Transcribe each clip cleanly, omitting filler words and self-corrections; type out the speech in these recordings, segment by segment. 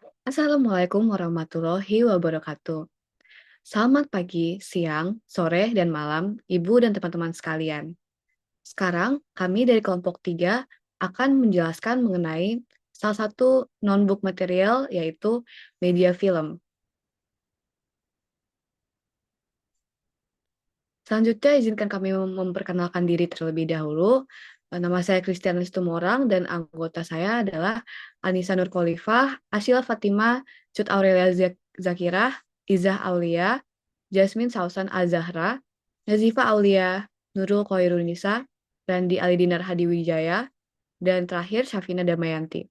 Assalamualaikum warahmatullahi wabarakatuh. Selamat pagi, siang, sore, dan malam, Ibu dan teman-teman sekalian. Sekarang, kami dari kelompok 3 akan menjelaskan mengenai salah satu non-book material, yaitu media film. Selanjutnya, izinkan kami memperkenalkan diri terlebih dahulu. Nama saya Christian Tumorang, dan anggota saya adalah Anissa Nur Khalifah, Asyila Fatima, Cut Aurelia Zakirah, Izah Aulia, Jasmine Sausan Azahra, Nazifa Aulia, Nurul Khoirunisa, Randi Alidinar Hadiwijaya, dan terakhir Syafina Damayanti.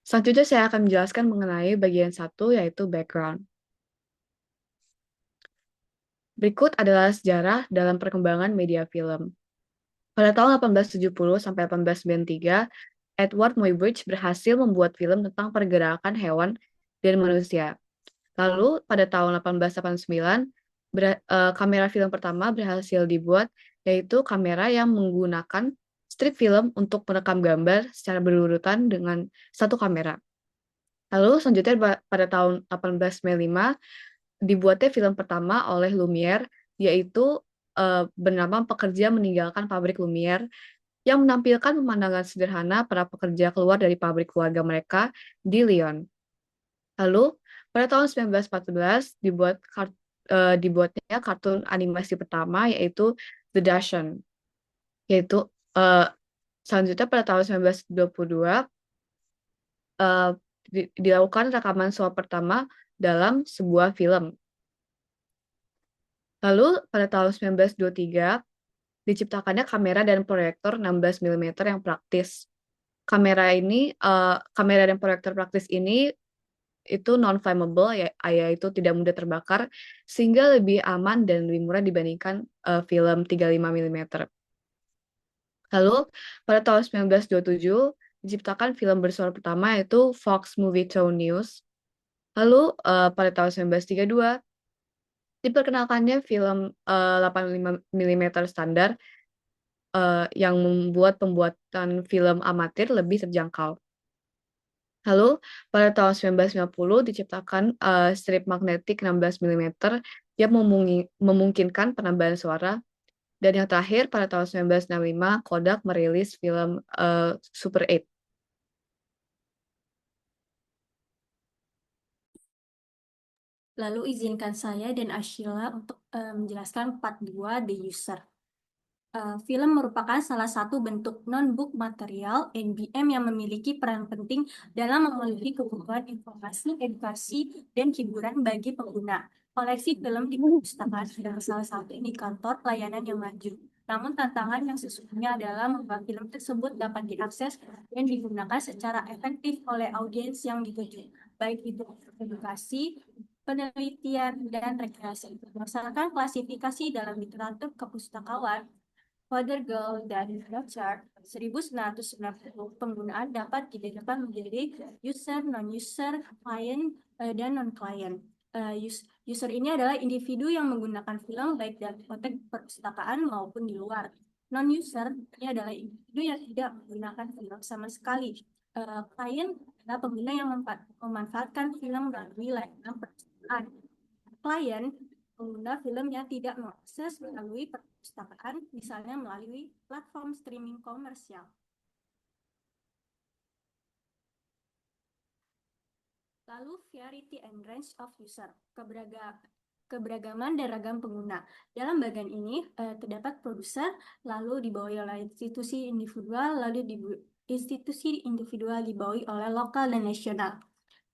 Selanjutnya saya akan menjelaskan mengenai bagian 1, yaitu background. Berikut adalah sejarah dalam perkembangan media film. Pada tahun 1870 sampai 1893, Edward Muybridge berhasil membuat film tentang pergerakan hewan dan manusia. Lalu, pada tahun 1889, kamera film pertama berhasil dibuat, yaitu kamera yang menggunakan strip film untuk merekam gambar secara berurutan dengan satu kamera. Lalu, selanjutnya pada tahun 1895, dibuatnya film pertama oleh Lumiere, yaitu bernama Pekerja Meninggalkan Pabrik Lumiere, yang menampilkan pemandangan sederhana para pekerja keluar dari pabrik keluarga mereka di Lyon. Lalu, pada tahun 1914 dibuatnya kartun animasi pertama, yaitu The Dachshund. Yaitu selanjutnya pada tahun 1922 eh, dilakukan rekaman suara pertama dalam sebuah film. Lalu, pada tahun 1923 diciptakannya kamera dan proyektor 16 mm yang praktis. Kamera dan proyektor praktis ini itu non-flammable, yaitu tidak mudah terbakar, sehingga lebih aman dan lebih murah dibandingkan film 35 mm. Lalu, pada tahun 1927 diciptakan film bersuara pertama, yaitu Fox Movie Tone News. Lalu, pada tahun 1932 diperkenalkannya film 85 mm standar, yang membuat pembuatan film amatir lebih terjangkau. Lalu, pada tahun 1950 diciptakan strip magnetik 16 mm yang memungkinkan penambahan suara. Dan yang terakhir, pada tahun 1965, Kodak merilis film Super 8. Lalu izinkan saya dan Ashila untuk menjelaskan part 2 The User. Film merupakan salah satu bentuk non-book material NBM yang memiliki peran penting dalam memenuhi kebutuhan informasi, edukasi, dan hiburan bagi pengguna. Koleksi film di perpustakaan adalah salah satu indikator layanan yang maju. Namun tantangan yang sesungguhnya adalah membuat film tersebut dapat diakses dan digunakan secara efektif oleh audiens yang dituju, baik itu edukasi, penelitian, dan rekreasi. Berdasarkan klasifikasi dalam literatur kepustakaan, Fothergill dan Rothschild 1990, penggunaan dapat dibedakan menjadi user, non-user, client, dan non-client. User ini adalah individu yang menggunakan film baik dalam konteks perpustakaan maupun di luar. Non-user ini adalah individu yang tidak menggunakan film sama sekali. Client adalah pengguna yang memanfaatkan film melalui layanan perpustakaan. Klien pengguna film yang tidak mengakses melalui perpustakaan, misalnya melalui platform streaming komersial. Lalu, variety and range of user, keberagaman dan ragam pengguna. Dalam bagian ini terdapat produser, lalu dibawahi oleh institusi individual, institusi individual dibawahi oleh lokal dan nasional.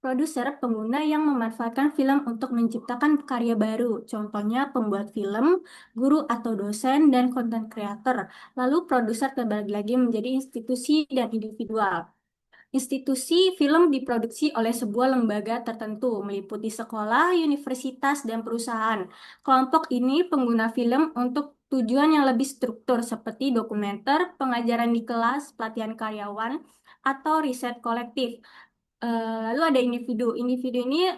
Produser pengguna yang memanfaatkan film untuk menciptakan karya baru, contohnya pembuat film, guru atau dosen, dan konten kreator. Lalu produser terbagi lagi menjadi institusi dan individual. Institusi film diproduksi oleh sebuah lembaga tertentu, meliputi sekolah, universitas, dan perusahaan. Kelompok ini pengguna film untuk tujuan yang lebih struktur seperti dokumenter, pengajaran di kelas, pelatihan karyawan, atau riset kolektif. Lalu ada individu. Individu ini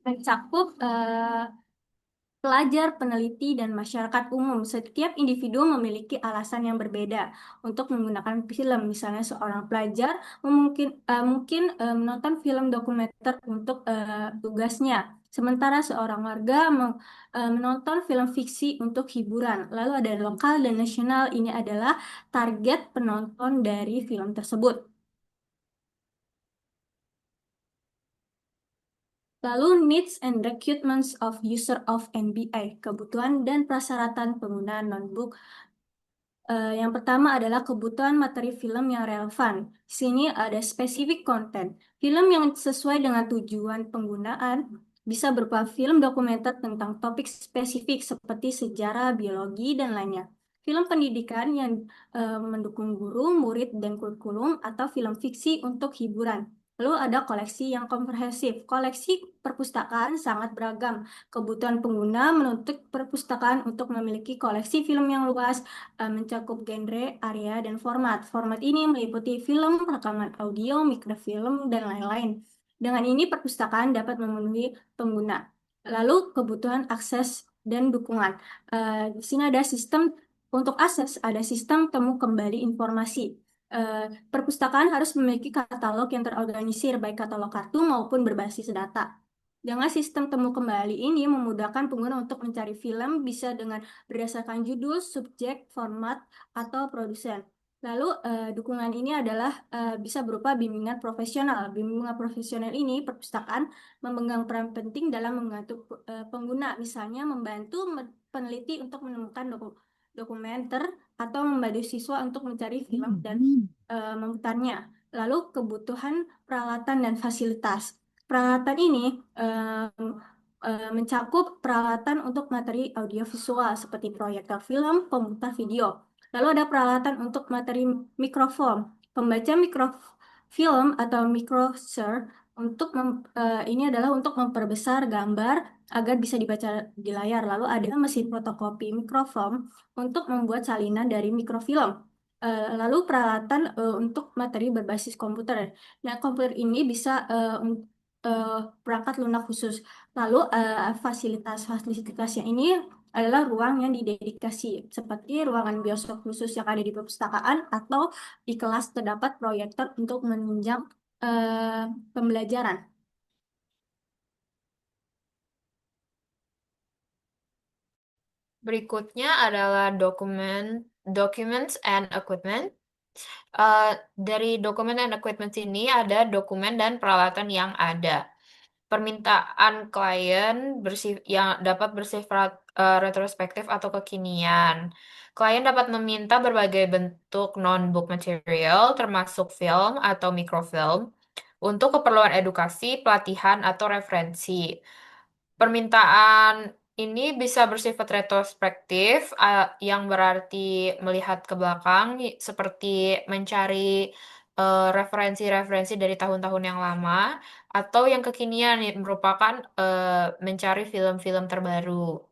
mencakup pelajar, peneliti, dan masyarakat umum. Setiap individu memiliki alasan yang berbeda untuk menggunakan film. Misalnya seorang pelajar mungkin menonton film dokumenter untuk tugasnya. Sementara seorang warga menonton film fiksi untuk hiburan. Lalu ada lokal dan nasional. Ini adalah target penonton dari film tersebut. Lalu needs and requirements of user of NBA, kebutuhan dan prasyaratan pengguna notebook. Yang pertama adalah kebutuhan materi film yang relevan. Di sini ada specific content. Film yang sesuai dengan tujuan penggunaan bisa berupa film dokumenter tentang topik spesifik seperti sejarah, biologi, dan lainnya. Film pendidikan yang mendukung guru, murid, dan kurikulum, atau film fiksi untuk hiburan. Lalu ada koleksi yang komprehensif. Koleksi perpustakaan sangat beragam. Kebutuhan pengguna menuntut perpustakaan untuk memiliki koleksi film yang luas, mencakup genre, area, dan format. Format ini meliputi film, rekaman audio, mikrofilm, dan lain-lain. Dengan ini, perpustakaan dapat memenuhi pengguna. Lalu, kebutuhan akses dan dukungan. Di sini ada sistem untuk akses, ada sistem temu kembali informasi. Perpustakaan harus memiliki katalog yang terorganisir, baik katalog kartu maupun berbasis data. Dengan sistem temu kembali ini memudahkan pengguna untuk mencari film bisa dengan berdasarkan judul, subjek, format, atau produsen. Lalu dukungan ini adalah bisa berupa bimbingan profesional. Bimbingan profesional ini perpustakaan memegang peran penting dalam membantu pengguna, misalnya membantu peneliti untuk menemukan dokumenter atau membantu siswa untuk mencari film dan memutarnya. Lalu kebutuhan peralatan dan fasilitas. Peralatan ini mencakup peralatan untuk materi audiovisual seperti proyektor film, pemutar video. Lalu ada peralatan untuk materi mikrofon, pembaca mikrofilm atau microsur ini adalah untuk memperbesar gambar agar bisa dibaca di layar. Lalu ada mesin fotokopi mikrofilm untuk membuat salinan dari mikrofilm. Lalu peralatan untuk materi berbasis komputer. Nah, komputer ini bisa eh, perangkat lunak khusus. Lalu fasilitas-fasilitasnya ini adalah ruang yang didedikasi, seperti ruangan bioskop khusus yang ada di perpustakaan atau di kelas terdapat proyektor untuk menunjang pembelajaran. Berikutnya adalah documents and equipment. Eh, dari dokumen and equipment ini ada dokumen dan peralatan yang ada. Permintaan klien yang dapat bersifat retrospektif atau kekinian. Klien dapat meminta berbagai bentuk non-book material, termasuk film atau mikrofilm, untuk keperluan edukasi, pelatihan, atau referensi. Permintaan ini bisa bersifat retrospektif, yang berarti melihat ke belakang, seperti mencari referensi-referensi dari tahun-tahun yang lama, atau yang kekinian, merupakan mencari film-film terbaru.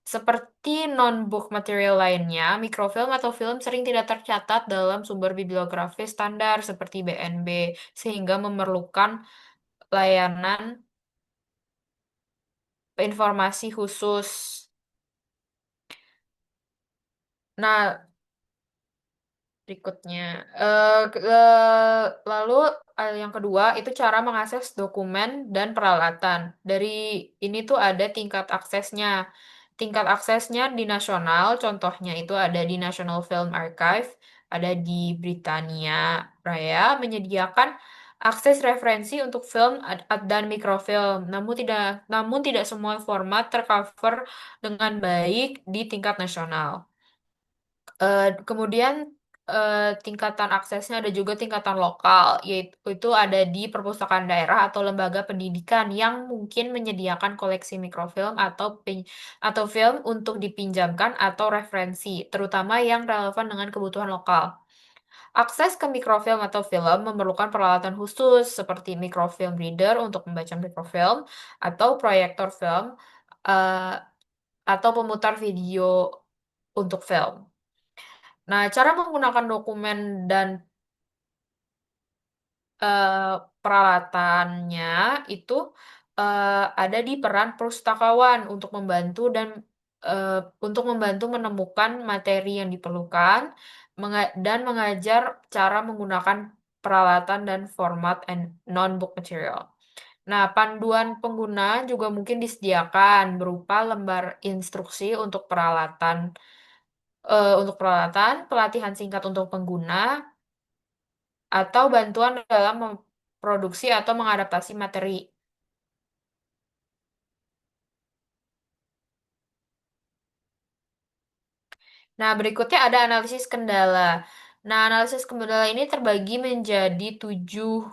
Seperti non-book material lainnya, mikrofilm atau film sering tidak tercatat dalam sumber bibliografis standar seperti BNB, sehingga memerlukan layanan informasi khusus. Nah, berikutnya, lalu yang kedua itu cara mengakses dokumen dan peralatan. Dari ini tuh ada tingkat aksesnya. Tingkat aksesnya di nasional, contohnya itu ada di National Film Archive, ada di Britania Raya, menyediakan akses referensi untuk film dan mikrofilm. Namun tidak semua format tercover dengan baik di tingkat nasional. Kemudian tingkatan aksesnya ada juga tingkatan lokal, yaitu itu ada di perpustakaan daerah atau lembaga pendidikan yang mungkin menyediakan koleksi mikrofilm atau film untuk dipinjamkan atau referensi, terutama yang relevan dengan kebutuhan lokal. Akses ke mikrofilm atau film memerlukan peralatan khusus seperti microfilm reader untuk membaca mikrofilm atau proyektor film eh, atau pemutar video untuk film. Nah, cara menggunakan dokumen dan eh, peralatannya itu ada di peran pustakawan untuk membantu untuk membantu menemukan materi yang diperlukan dan mengajar cara menggunakan peralatan dan format and non-book material. Nah, panduan pengguna juga mungkin disediakan berupa lembar instruksi untuk peralatan, pelatihan singkat untuk pengguna, atau bantuan dalam memproduksi atau mengadaptasi materi. Nah, berikutnya ada analisis kendala. Nah, analisis kendala ini terbagi menjadi 7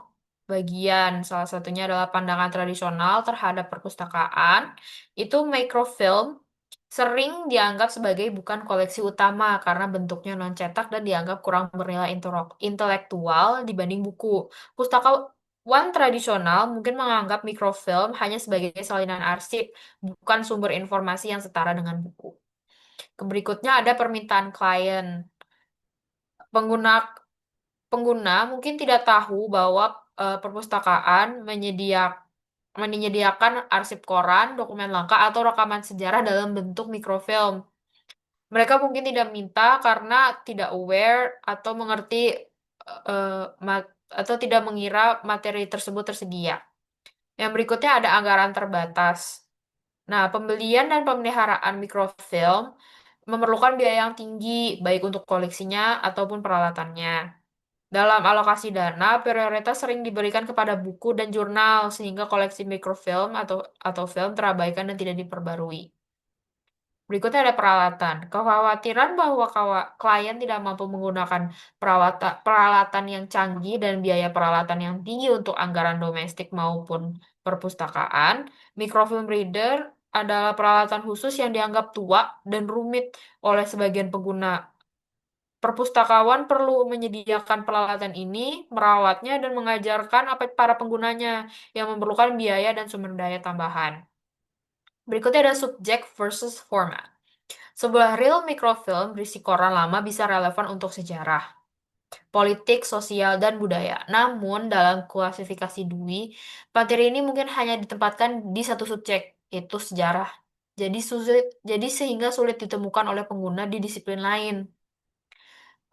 bagian. Salah satunya adalah pandangan tradisional terhadap perpustakaan. Itu microfilm sering dianggap sebagai bukan koleksi utama karena bentuknya non-cetak dan dianggap kurang bernilai intelektual dibanding buku. Pustakawan tradisional mungkin menganggap mikrofilm hanya sebagai salinan arsip, bukan sumber informasi yang setara dengan buku. Berikutnya ada permintaan klien. Pengguna pengguna mungkin tidak tahu bahwa perpustakaan menyediakan arsip koran, dokumen langka, atau rekaman sejarah dalam bentuk mikrofilm. Mereka mungkin tidak minta karena tidak aware atau mengerti atau tidak mengira materi tersebut tersedia. Yang berikutnya ada anggaran terbatas. Nah, pembelian dan pemeliharaan mikrofilm memerlukan biaya yang tinggi, baik untuk koleksinya ataupun peralatannya. Dalam alokasi dana, prioritas sering diberikan kepada buku dan jurnal, sehingga koleksi mikrofilm atau film terabaikan dan tidak diperbarui. Berikutnya ada peralatan. Kekhawatiran bahwa klien tidak mampu menggunakan peralatan yang canggih dan biaya peralatan yang tinggi untuk anggaran domestik maupun perpustakaan. Microfilm reader adalah peralatan khusus yang dianggap tua dan rumit oleh sebagian pengguna. Perpustakawan perlu menyediakan peralatan ini, merawatnya, dan mengajarkan para penggunanya yang memerlukan biaya dan sumber daya tambahan. Berikutnya ada subject versus format. Sebuah reel mikrofilm berisi koran lama bisa relevan untuk sejarah, politik, sosial, dan budaya. Namun, dalam klasifikasi Dewey, materi ini mungkin hanya ditempatkan di satu subjek, yaitu sejarah. Jadi sehingga sulit ditemukan oleh pengguna di disiplin lain.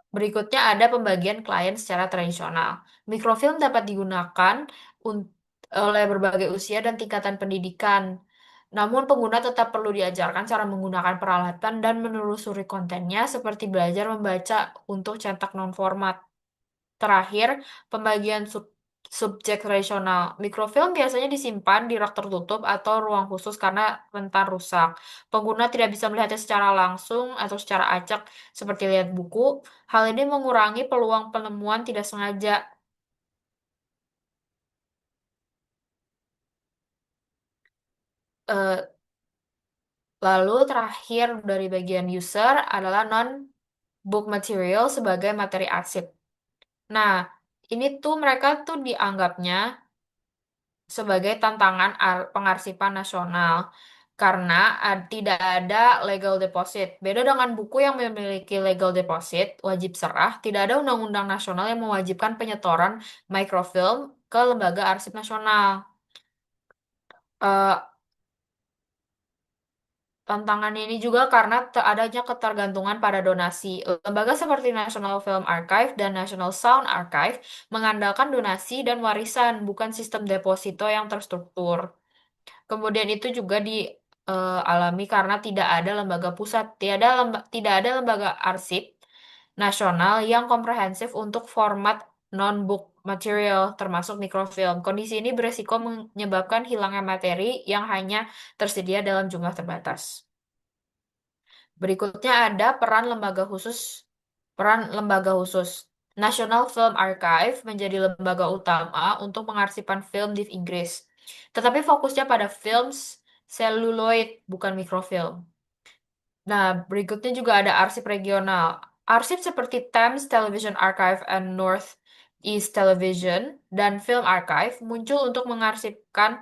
Berikutnya ada pembagian klien secara tradisional. Mikrofilm dapat digunakan oleh berbagai usia dan tingkatan pendidikan. Namun pengguna tetap perlu diajarkan cara menggunakan peralatan dan menelusuri kontennya seperti belajar membaca untuk cetak non-format. Terakhir, pembagian subjek rasional. Mikrofilm biasanya disimpan di rak tertutup atau ruang khusus karena rentan rusak. Pengguna tidak bisa melihatnya secara langsung atau secara acak seperti lihat buku. Hal ini mengurangi peluang penemuan tidak sengaja. Eh, Lalu terakhir dari bagian user adalah non-book material sebagai materi arsip. Nah, ini tuh mereka tuh dianggapnya sebagai tantangan pengarsipan nasional karena tidak ada legal deposit. Beda dengan buku yang memiliki legal deposit, wajib serah, tidak ada undang-undang nasional yang mewajibkan penyetoran microfilm ke lembaga arsip nasional. Eh, Tantangan ini juga karena adanya ketergantungan pada donasi. Lembaga seperti National Film Archive dan National Sound Archive mengandalkan donasi dan warisan, bukan sistem deposito yang terstruktur. Kemudian itu juga dialami karena tidak ada lembaga pusat, tidak ada lembaga arsip nasional yang komprehensif untuk format non-book material, termasuk mikrofilm. Kondisi ini beresiko menyebabkan hilangnya materi yang hanya tersedia dalam jumlah terbatas. Berikutnya ada peran lembaga khusus. National Film Archive menjadi lembaga utama untuk pengarsipan film di Inggris. Tetapi fokusnya pada film seluloid, bukan mikrofilm. Nah, berikutnya juga ada arsip regional. Arsip seperti Thames Television Archive and North East Television dan Film Archive muncul untuk mengarsipkan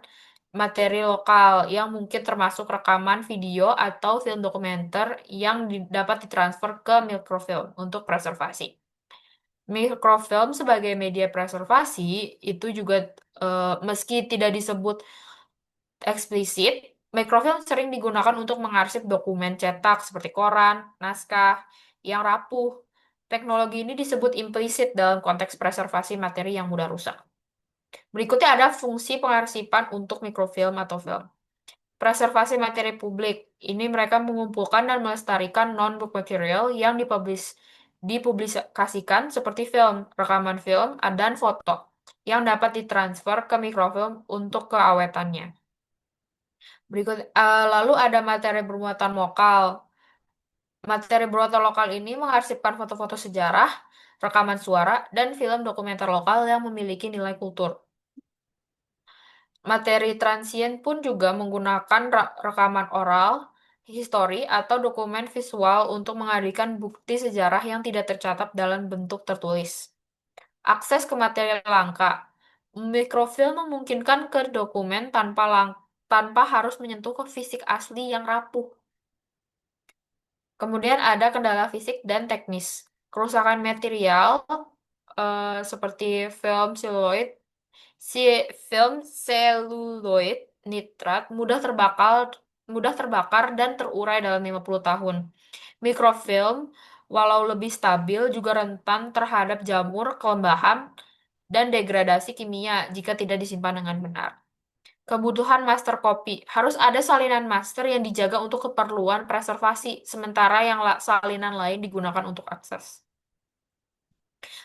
materi lokal yang mungkin termasuk rekaman video atau film dokumenter yang dapat ditransfer ke mikrofilm untuk preservasi. Mikrofilm sebagai media preservasi itu juga meski tidak disebut eksplisit, mikrofilm sering digunakan untuk mengarsip dokumen cetak seperti koran, naskah yang rapuh. Teknologi ini disebut implisit dalam konteks preservasi materi yang mudah rusak. Berikutnya ada fungsi pengarsipan untuk mikrofilm atau film. Preservasi materi publik. Ini mereka mengumpulkan dan melestarikan non-book material yang dipublikasikan seperti film, rekaman film, dan foto yang dapat ditransfer ke mikrofilm untuk keawetannya. Lalu ada materi bermuatan lokal. Materi bermuatan lokal ini mengarsipkan foto-foto sejarah, rekaman suara, dan film dokumenter lokal yang memiliki nilai kultur. Materi transien pun juga menggunakan rekaman oral, histori, atau dokumen visual untuk menghadirkan bukti sejarah yang tidak tercatat dalam bentuk tertulis. Akses ke materi langka. Mikrofilm memungkinkan ke dokumen tanpa harus menyentuh ke fisik asli yang rapuh. Kemudian ada kendala fisik dan teknis. Kerusakan material seperti film seluloid nitrat mudah terbakar dan terurai dalam 50 tahun. Mikrofilm, walau lebih stabil, juga rentan terhadap jamur, kelembahan, dan degradasi kimia jika tidak disimpan dengan benar. Kebutuhan master copy. Harus ada salinan master yang dijaga untuk keperluan preservasi, sementara yang salinan lain digunakan untuk akses.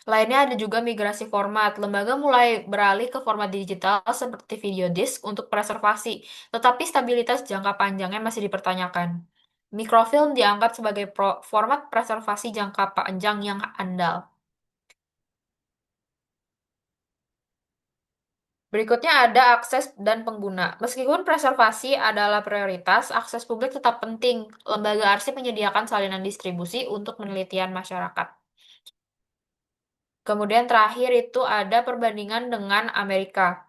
Lainnya ada juga migrasi format. Lembaga mulai beralih ke format digital seperti video disk untuk preservasi, tetapi stabilitas jangka panjangnya masih dipertanyakan. Mikrofilm diangkat sebagai format preservasi jangka panjang yang andal. Berikutnya ada akses dan pengguna. Meskipun preservasi adalah prioritas, akses publik tetap penting. Lembaga arsip menyediakan salinan distribusi untuk penelitian masyarakat. Kemudian terakhir itu ada perbandingan dengan Amerika.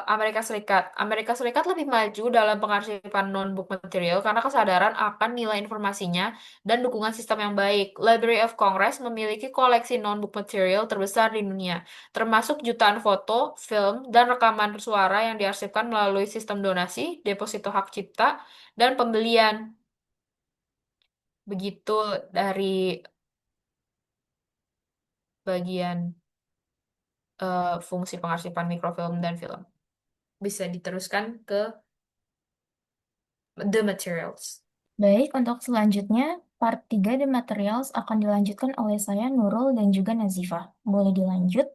Amerika Serikat. Amerika Serikat lebih maju dalam pengarsipan non-book material karena kesadaran akan nilai informasinya dan dukungan sistem yang baik. Library of Congress memiliki koleksi non-book material terbesar di dunia, termasuk jutaan foto, film, dan rekaman suara yang diarsipkan melalui sistem donasi, deposito hak cipta, dan pembelian. Begitu dari bagian fungsi pengarsipan mikrofilm dan film. Bisa diteruskan ke the materials. Baik, untuk selanjutnya, part 3 The Materials akan dilanjutkan oleh saya, Nurul, dan juga Nazifah. Boleh dilanjut?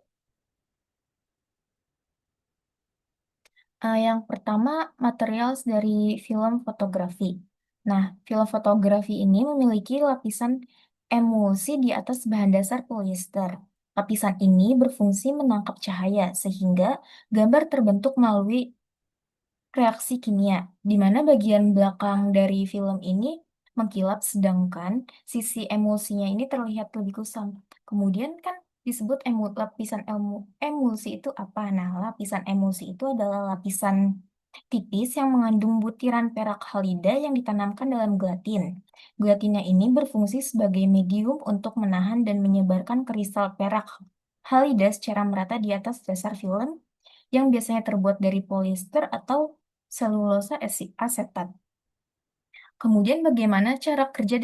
Yang pertama, materials dari film fotografi. Nah, film fotografi ini memiliki lapisan emulsi di atas bahan dasar polyester. Lapisan ini berfungsi menangkap cahaya, sehingga gambar terbentuk melalui reaksi kimia, di mana bagian belakang dari film ini mengkilap, sedangkan sisi emulsinya ini terlihat lebih kusam. Kemudian kan disebut lapisan emulsi itu apa? Nah, lapisan emulsi itu adalah lapisan tipis yang mengandung butiran perak halida yang ditanamkan dalam gelatin. Gelatinnya ini berfungsi sebagai medium untuk menahan dan menyebarkan kristal perak halida secara merata di atas dasar film yang biasanya terbuat dari polyester atau selulosa asetat. Kemudian bagaimana cara kerja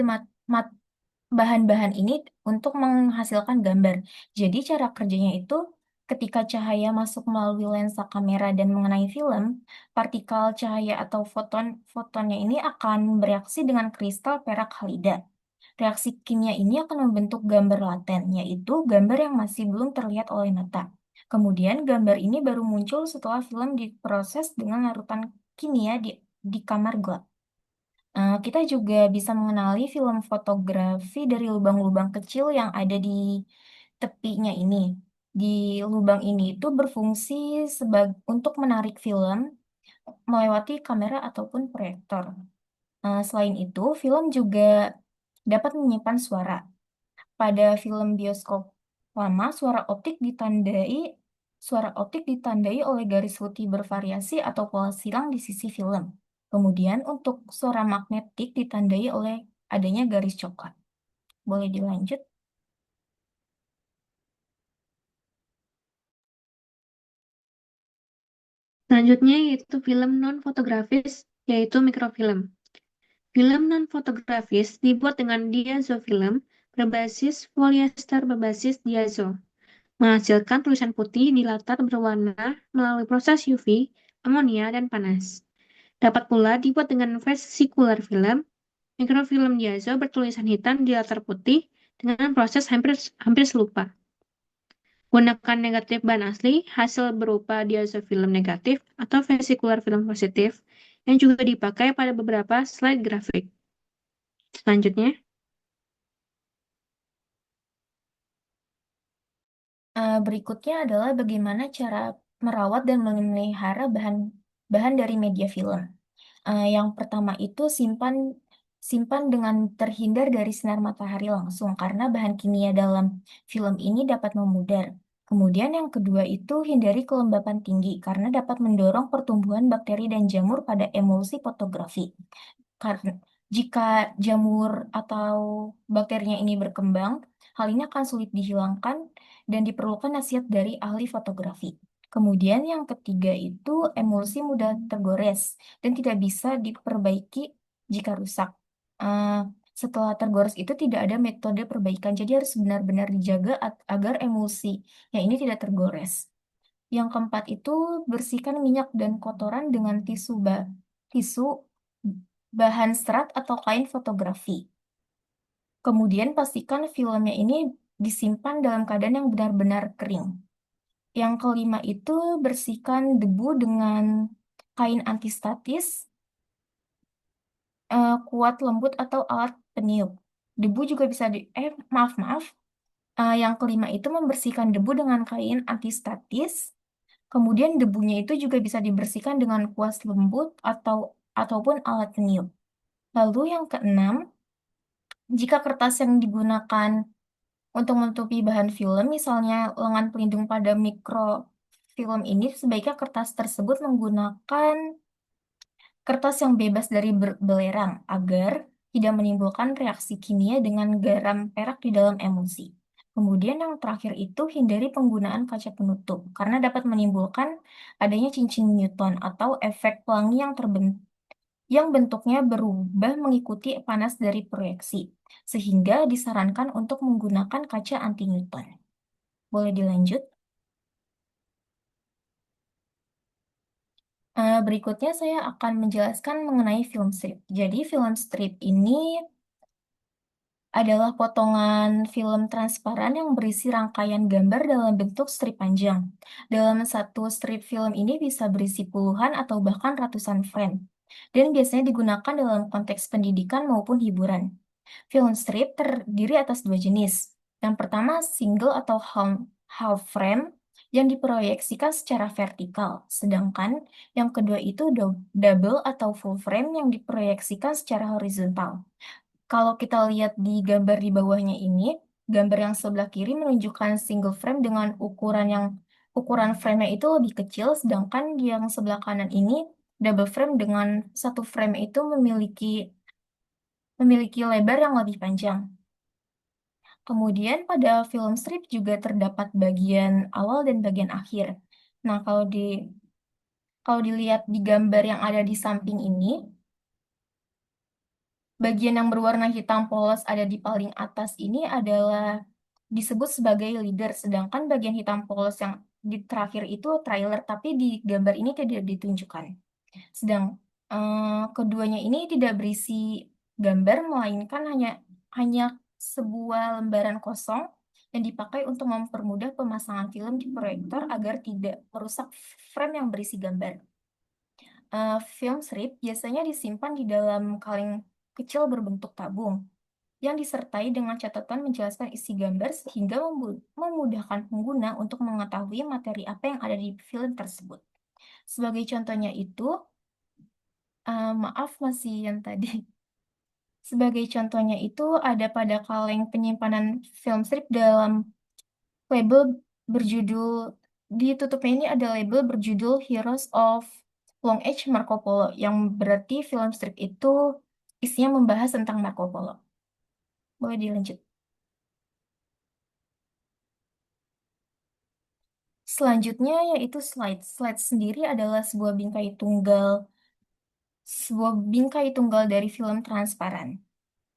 bahan-bahan ini untuk menghasilkan gambar. Jadi cara kerjanya itu ketika cahaya masuk melalui lensa kamera dan mengenai film, partikel cahaya atau fotonnya ini akan bereaksi dengan kristal perak halida. Reaksi kimia ini akan membentuk gambar laten, yaitu gambar yang masih belum terlihat oleh mata. Kemudian gambar ini baru muncul setelah film diproses dengan larutan kimia di kamar gelap. Kita juga bisa mengenali film fotografi dari lubang-lubang kecil yang ada di tepinya ini. Di lubang ini itu berfungsi untuk menarik film melewati kamera ataupun proyektor. Selain itu, film juga dapat menyimpan suara. Pada film bioskop lama, suara optik ditandai oleh garis putih bervariasi atau pola silang di sisi film. Kemudian untuk suara magnetik ditandai oleh adanya garis coklat. Boleh dilanjut? Selanjutnya yaitu film non-fotografis, yaitu mikrofilm. Film non-fotografis dibuat dengan diazofilm berbasis polyester berbasis diazo, menghasilkan tulisan putih di latar berwarna melalui proses UV, amonia, dan panas. Dapat pula dibuat dengan vesikular film. Mikrofilm diazo bertulisan hitam di latar putih dengan proses hampir serupa. Gunakan negatif bahan asli, hasil berupa diazofilm negatif atau vesikular film positif yang juga dipakai pada beberapa slide grafik. Selanjutnya, Berikutnya adalah bagaimana cara merawat dan memelihara bahan dari media film. Yang pertama itu simpan dengan terhindar dari sinar matahari langsung karena bahan kimia dalam film ini dapat memudar. Kemudian yang kedua itu hindari kelembapan tinggi karena dapat mendorong pertumbuhan bakteri dan jamur pada emulsi fotografi. Karena jika jamur atau bakterinya ini berkembang, hal ini akan sulit dihilangkan dan diperlukan nasihat dari ahli fotografi. Kemudian yang ketiga itu emulsi mudah tergores dan tidak bisa diperbaiki jika rusak. Eh, Setelah tergores itu tidak ada metode perbaikan, jadi harus benar-benar dijaga agar emulsi yang ini tidak tergores. Yang keempat itu bersihkan minyak dan kotoran dengan tisu bahan serat atau kain fotografi. Kemudian pastikan filmnya ini disimpan dalam keadaan yang benar-benar kering. Yang kelima itu bersihkan debu dengan kain antistatis, kuat lembut atau alat peniup. Debu juga bisa maaf. Yang kelima itu membersihkan debu dengan kain antistatis. Kemudian debunya itu juga bisa dibersihkan dengan kuas lembut ataupun alat peniup. Lalu yang keenam, jika kertas yang digunakan untuk menutupi bahan film, misalnya lengan pelindung pada mikrofilm ini, sebaiknya kertas tersebut menggunakan kertas yang bebas dari belerang agar tidak menimbulkan reaksi kimia dengan garam perak di dalam emulsi. Kemudian yang terakhir itu hindari penggunaan kaca penutup karena dapat menimbulkan adanya cincin Newton atau efek pelangi yang bentuknya berubah mengikuti panas dari proyeksi, sehingga disarankan untuk menggunakan kaca anti-Newton. Boleh dilanjut? Berikutnya saya akan menjelaskan mengenai film strip. Jadi film strip ini adalah potongan film transparan yang berisi rangkaian gambar dalam bentuk strip panjang. Dalam satu strip film ini bisa berisi puluhan atau bahkan ratusan frame, dan biasanya digunakan dalam konteks pendidikan maupun hiburan. Film strip terdiri atas dua jenis. Yang pertama, single atau half frame yang diproyeksikan secara vertikal, sedangkan yang kedua itu double atau full frame yang diproyeksikan secara horizontal. Kalau kita lihat di gambar di bawahnya ini, gambar yang sebelah kiri menunjukkan single frame dengan ukuran frame-nya itu lebih kecil, sedangkan yang sebelah kanan ini double frame dengan satu frame itu memiliki lebar yang lebih panjang. Kemudian pada film strip juga terdapat bagian awal dan bagian akhir. Nah, kalau dilihat di gambar yang ada di samping ini, bagian yang berwarna hitam polos ada di paling atas ini adalah disebut sebagai leader, sedangkan bagian hitam polos yang di terakhir itu trailer, tapi di gambar ini tidak ditunjukkan. Keduanya ini tidak berisi gambar, melainkan hanya sebuah lembaran kosong yang dipakai untuk mempermudah pemasangan film di proyektor agar tidak merusak frame yang berisi gambar. Film strip biasanya disimpan di dalam kaleng kecil berbentuk tabung yang disertai dengan catatan menjelaskan isi gambar sehingga memudahkan pengguna untuk mengetahui materi apa yang ada di film tersebut. Sebagai contohnya itu, maaf masih yang tadi. Sebagai contohnya itu ada pada kaleng penyimpanan film strip dalam label berjudul, di tutupnya ini ada label berjudul Heroes of Long Age Marco Polo, yang berarti film strip itu isinya membahas tentang Marco Polo. Boleh dilanjut. Selanjutnya yaitu slide. Slide sendiri adalah sebuah bingkai tunggal dari film transparan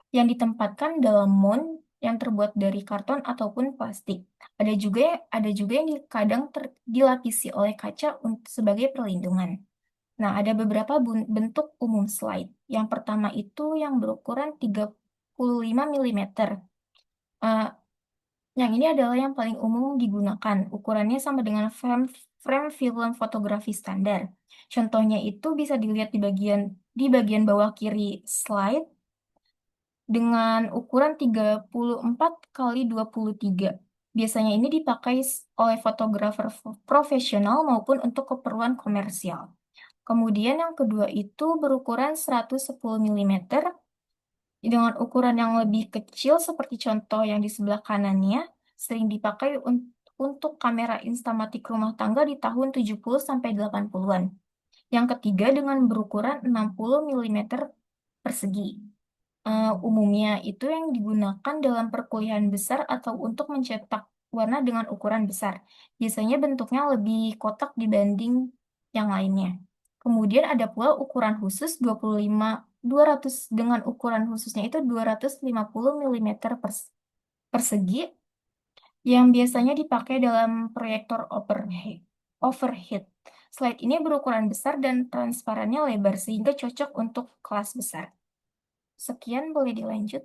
yang ditempatkan dalam mound yang terbuat dari karton ataupun plastik. Ada juga yang kadang dilapisi oleh kaca sebagai perlindungan. Nah, ada beberapa bentuk umum slide. Yang pertama itu yang berukuran 35 mm. Yang ini adalah yang paling umum digunakan. Ukurannya sama dengan frame film fotografi standar. Contohnya itu bisa dilihat di bagian bawah kiri slide dengan ukuran 34 kali 23. Biasanya ini dipakai oleh fotografer profesional maupun untuk keperluan komersial. Kemudian yang kedua itu berukuran 110 mm dengan ukuran yang lebih kecil seperti contoh yang di sebelah kanannya, sering dipakai untuk kamera Instamatic rumah tangga di tahun 70-80-an. Yang ketiga dengan berukuran 60 mm persegi. Umumnya itu yang digunakan dalam perkuliahan besar atau untuk mencetak warna dengan ukuran besar. Biasanya bentuknya lebih kotak dibanding yang lainnya. Kemudian ada pula ukuran khusus 200 dengan ukuran khususnya itu 250 mm persegi yang biasanya dipakai dalam proyektor overhead. Slide ini berukuran besar dan transparannya lebar sehingga cocok untuk kelas besar. Sekian, boleh dilanjut.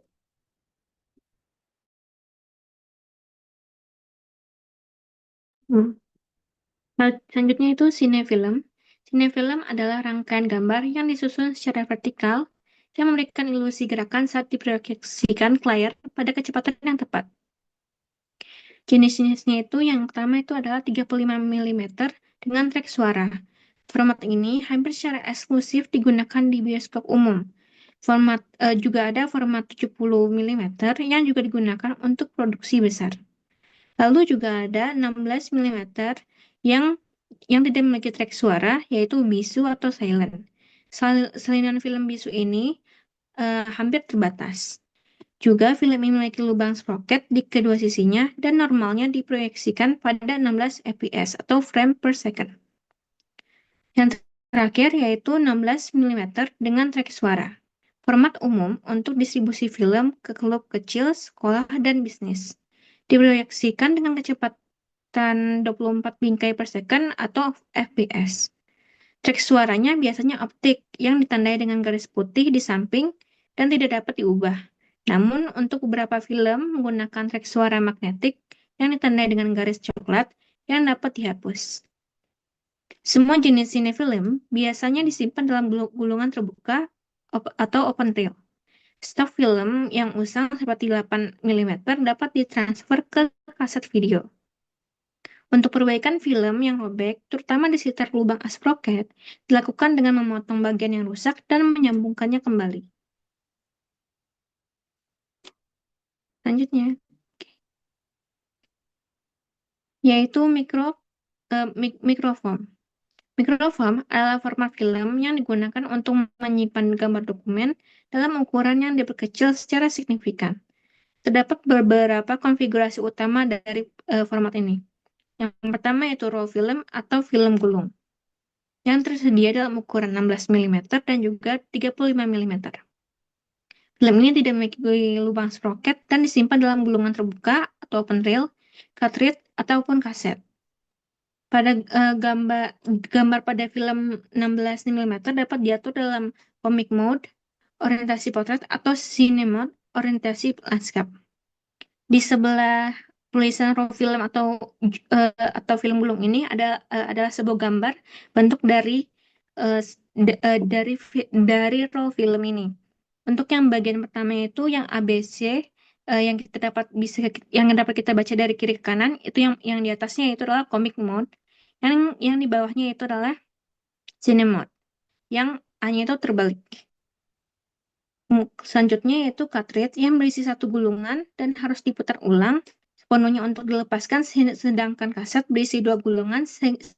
Selanjutnya itu sinefilm. Sinefilm adalah rangkaian gambar yang disusun secara vertikal yang memberikan ilusi gerakan saat diproyeksikan ke layar pada kecepatan yang tepat. Jenis-jenisnya itu yang pertama itu adalah 35 mm dengan trek suara. Format ini hampir secara eksklusif digunakan di bioskop umum. Juga ada format 70 mm yang juga digunakan untuk produksi besar. Lalu juga ada 16 mm yang tidak memiliki trek suara, yaitu bisu atau silent. Salinan film bisu ini hampir terbatas. Juga film ini memiliki lubang sprocket di kedua sisinya dan normalnya diproyeksikan pada 16 fps atau frame per second. Yang terakhir yaitu 16 mm dengan trek suara. Format umum untuk distribusi film ke klub kecil, sekolah, dan bisnis. Diproyeksikan dengan kecepatan 24 bingkai per second atau fps. Trek suaranya biasanya optik yang ditandai dengan garis putih di samping dan tidak dapat diubah. Namun, untuk beberapa film menggunakan trek suara magnetik yang ditandai dengan garis coklat yang dapat dihapus. Semua jenis sinefilm biasanya disimpan dalam gulungan terbuka atau open reel. Stok film yang usang seperti 8 mm dapat ditransfer ke kaset video. Untuk perbaikan film yang robek, terutama di sekitar lubang sprocket, dilakukan dengan memotong bagian yang rusak dan menyambungkannya kembali. Selanjutnya, yaitu mikrofilm. Mikrofilm adalah format film yang digunakan untuk menyimpan gambar dokumen dalam ukuran yang diperkecil secara signifikan. Terdapat beberapa konfigurasi utama dari format ini. Yang pertama yaitu raw film atau film gulung, yang tersedia dalam ukuran 16 mm dan juga 35 mm. Film ini tidak memiliki lubang sprocket dan disimpan dalam gulungan terbuka atau open reel, cartridge, ataupun kaset. Pada gambar pada film 16 mm dapat diatur dalam comic mode, orientasi potret, atau cine mode, orientasi landscape. Di sebelah tulisan raw film atau film gulung ini adalah sebuah gambar bentuk dari raw film ini. Untuk yang bagian pertama itu yang ABC yang dapat kita baca dari kiri ke kanan, itu yang di atasnya itu adalah comic mode, yang di bawahnya itu adalah cine mode, yang A-nya itu terbalik. Selanjutnya yaitu cartridge yang berisi satu gulungan dan harus diputar ulang sepenuhnya untuk dilepaskan, sedangkan kaset berisi dua gulungan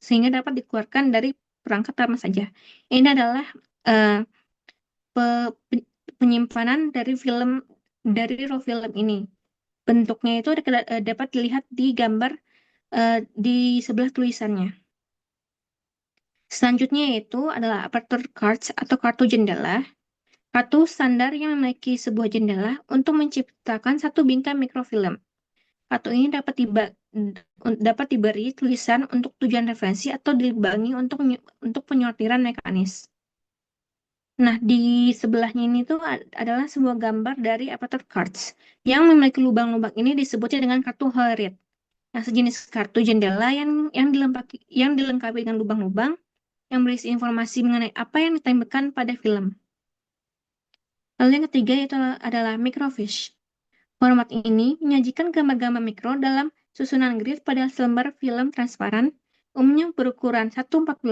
sehingga dapat dikeluarkan dari perangkat lama saja. Ini adalah penyimpanan dari raw film ini. Bentuknya itu dapat dilihat di gambar di sebelah tulisannya. Selanjutnya yaitu adalah aperture cards atau kartu jendela. Kartu standar yang memiliki sebuah jendela untuk menciptakan satu bingkai mikrofilm. Kartu ini dapat diberi tulisan untuk tujuan referensi atau dilubangi untuk penyortiran mekanis. Nah, di sebelahnya ini tuh adalah sebuah gambar dari aperture cards yang memiliki lubang-lubang ini disebutnya dengan kartu Hollerith. Nah, sejenis kartu jendela yang dilengkapi dengan lubang-lubang yang berisi informasi mengenai apa yang ditembakkan pada film. Lalu yang ketiga yaitu adalah microfiche. Format ini menyajikan gambar-gambar mikro dalam susunan grid pada selembar film transparan, umumnya berukuran 148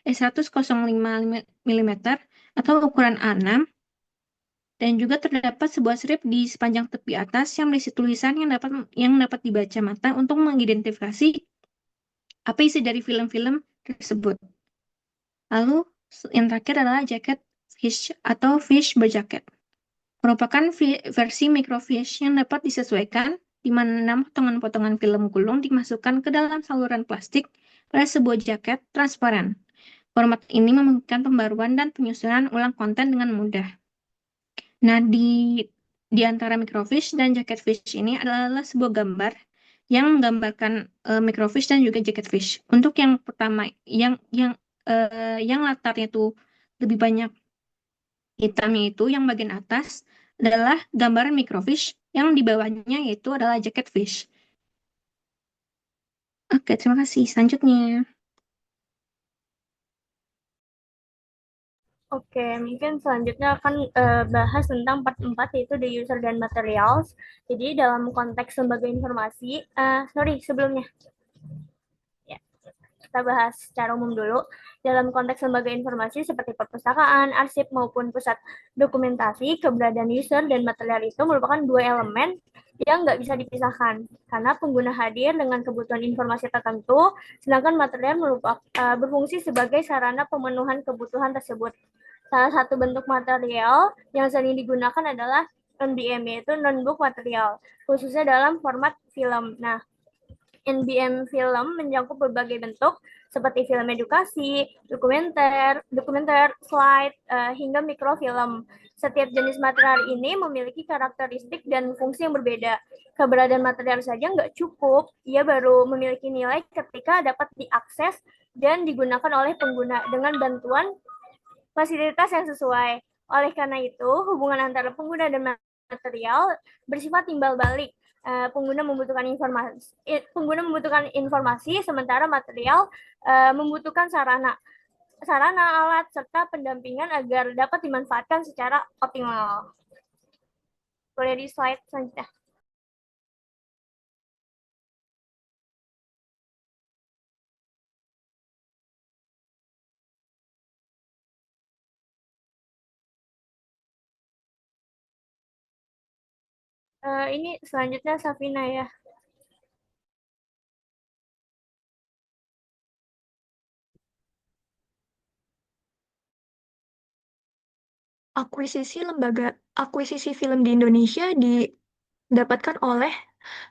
x 105 mm atau ukuran A6, dan juga terdapat sebuah strip di sepanjang tepi atas yang berisi tulisan yang dapat dibaca mata untuk mengidentifikasi apa isi dari film-film tersebut. Lalu yang terakhir adalah jacket fish atau fish berjaket. Merupakan versi microfiche yang dapat disesuaikan di mana potongan-potongan film gulung dimasukkan ke dalam saluran plastik pada sebuah jaket transparan. Format ini memungkinkan pembaruan dan penyusunan ulang konten dengan mudah. Nah, di antara microfiche dan jacket fish ini adalah sebuah gambar yang menggambarkan microfiche dan juga jacket fish. Untuk yang pertama, yang latarnya itu lebih banyak hitamnya itu yang bagian atas adalah gambaran microfiche, yang di bawahnya yaitu adalah jacket fish. Oke, terima kasih. Selanjutnya. Oke, mungkin selanjutnya akan bahas tentang part 4 yaitu the user dan materials. Jadi dalam konteks lembaga informasi, sebelumnya. Ya, kita bahas secara umum dulu. Dalam konteks lembaga informasi seperti perpustakaan, arsip, maupun pusat dokumentasi, keberadaan user dan material itu merupakan dua elemen yang nggak bisa dipisahkan. Karena pengguna hadir dengan kebutuhan informasi tertentu, sedangkan material berfungsi sebagai sarana pemenuhan kebutuhan tersebut. Salah satu bentuk material yang sering digunakan adalah NBM, yaitu non-book material, khususnya dalam format film. Nah, NBM film mencakup berbagai bentuk seperti film edukasi, dokumenter, slide, hingga mikrofilm. Setiap jenis material ini memiliki karakteristik dan fungsi yang berbeda. Keberadaan material saja nggak cukup, ia baru memiliki nilai ketika dapat diakses dan digunakan oleh pengguna dengan bantuan fasilitas yang sesuai. Oleh karena itu, hubungan antara pengguna dan material bersifat timbal balik. Pengguna membutuhkan informasi, sementara material membutuhkan sarana, alat, serta pendampingan agar dapat dimanfaatkan secara optimal. Boleh di slide selanjutnya. Ini selanjutnya Safina ya. Akuisisi film di Indonesia didapatkan oleh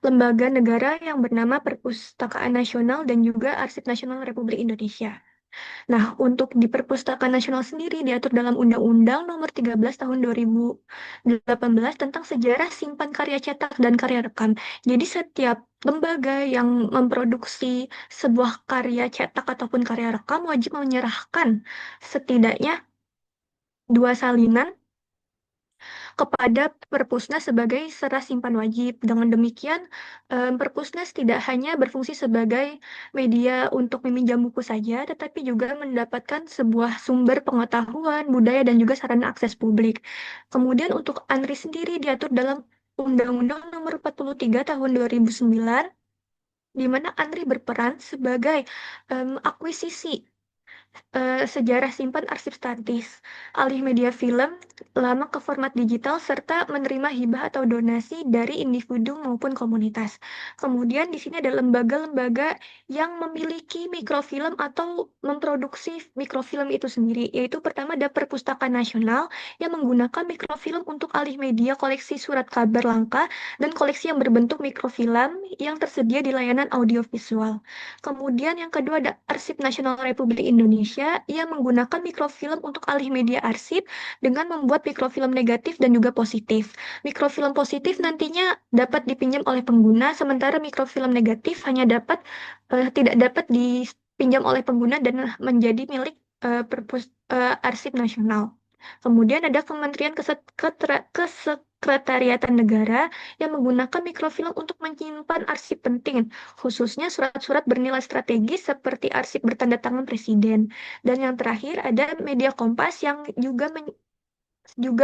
lembaga negara yang bernama Perpustakaan Nasional dan juga Arsip Nasional Republik Indonesia. Nah, untuk di Perpustakaan Nasional sendiri diatur dalam Undang-Undang Nomor 13 Tahun 2018 tentang sejarah simpan karya cetak dan karya rekam. Jadi setiap lembaga yang memproduksi sebuah karya cetak ataupun karya rekam wajib menyerahkan setidaknya 2 salinan kepada Perpusnas sebagai serah simpan wajib. Dengan demikian, Perpusnas tidak hanya berfungsi sebagai media untuk meminjam buku saja, tetapi juga mendapatkan sebuah sumber pengetahuan, budaya, dan juga sarana akses publik. Kemudian untuk ANRI sendiri diatur dalam Undang-Undang Nomor 43 Tahun 2009, di mana ANRI berperan sebagai akuisisi sejarah simpan arsip statis, alih media film lama ke format digital, serta menerima hibah atau donasi dari individu maupun komunitas. Kemudian di sini ada lembaga-lembaga yang memiliki mikrofilm atau memproduksi mikrofilm itu sendiri, yaitu pertama ada Perpustakaan Nasional yang menggunakan mikrofilm untuk alih media koleksi surat kabar langka dan koleksi yang berbentuk mikrofilm yang tersedia di layanan audiovisual. Kemudian yang kedua ada Arsip Nasional Republik Indonesia yang menggunakan mikrofilm untuk alih media arsip dengan membuat mikrofilm negatif dan juga positif. Mikrofilm positif nantinya dapat dipinjam oleh pengguna, sementara mikrofilm negatif hanya tidak dapat dipinjam oleh pengguna dan menjadi milik Arsip Nasional. Kemudian ada Kementerian Kesekretariatan Negara yang menggunakan mikrofilm untuk menyimpan arsip penting, khususnya surat-surat bernilai strategis seperti arsip bertanda tangan presiden. Dan yang terakhir ada media Kompas yang juga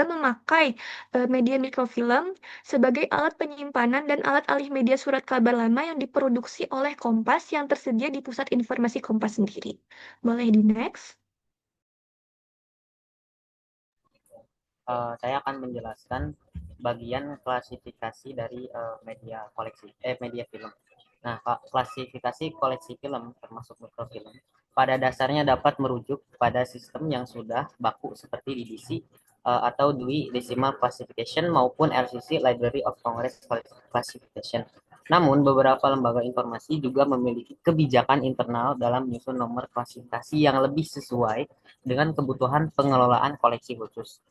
memakai media mikrofilm sebagai alat penyimpanan dan alat alih media surat kabar lama yang diproduksi oleh Kompas yang tersedia di Pusat Informasi Kompas sendiri. Boleh di next? Saya akan menjelaskan bagian klasifikasi dari media film. Nah, klasifikasi koleksi film termasuk mikrofilm pada dasarnya dapat merujuk pada sistem yang sudah baku seperti DDC atau Dewey Decimal Classification maupun LCC Library of Congress Classification. Namun, beberapa lembaga informasi juga memiliki kebijakan internal dalam menyusun nomor klasifikasi yang lebih sesuai dengan kebutuhan pengelolaan koleksi khusus.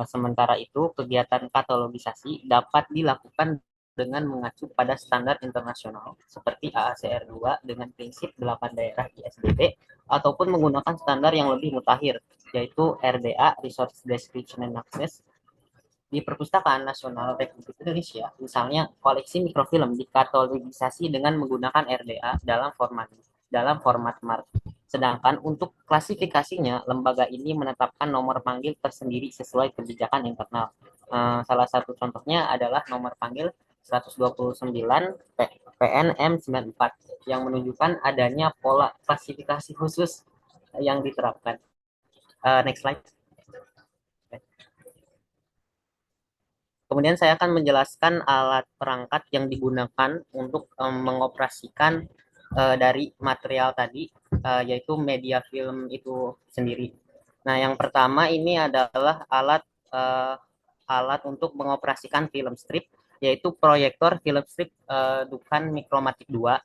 Sementara itu, kegiatan katalogisasi dapat dilakukan dengan mengacu pada standar internasional seperti AACR2 dengan prinsip 8 daerah ISBB ataupun menggunakan standar yang lebih mutakhir yaitu RDA Resource Description and Access. Di Perpustakaan Nasional Republik Indonesia, misalnya koleksi mikrofilm dikatalogisasi dengan menggunakan RDA dalam format MARC. Sedangkan untuk klasifikasinya, lembaga ini menetapkan nomor panggil tersendiri sesuai kebijakan internal. Salah satu contohnya adalah nomor panggil 129 PNM 94 yang menunjukkan adanya pola klasifikasi khusus yang diterapkan. Next slide. Kemudian saya akan menjelaskan alat perangkat yang digunakan untuk mengoperasikan dari material tadi, yaitu media film itu sendiri. Nah, yang pertama ini adalah alat untuk mengoperasikan film strip, yaitu proyektor film strip Dukan Micromatic 2.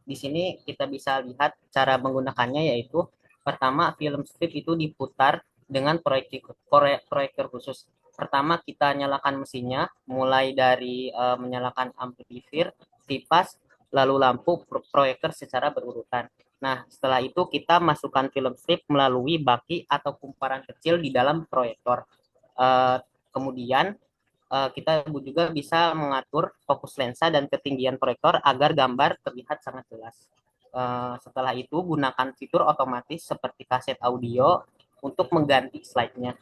Di sini kita bisa lihat cara menggunakannya, yaitu pertama film strip itu diputar dengan proyektor khusus. Pertama kita nyalakan mesinnya, mulai dari menyalakan amplifier, kipas, lalu lampu proyektor secara berurutan. Nah, setelah itu kita masukkan film strip melalui baki atau kumparan kecil di dalam proyektor. Kemudian kita juga bisa mengatur fokus lensa dan ketinggian proyektor agar gambar terlihat sangat jelas. Setelah itu gunakan fitur otomatis seperti kaset audio untuk mengganti slide-nya.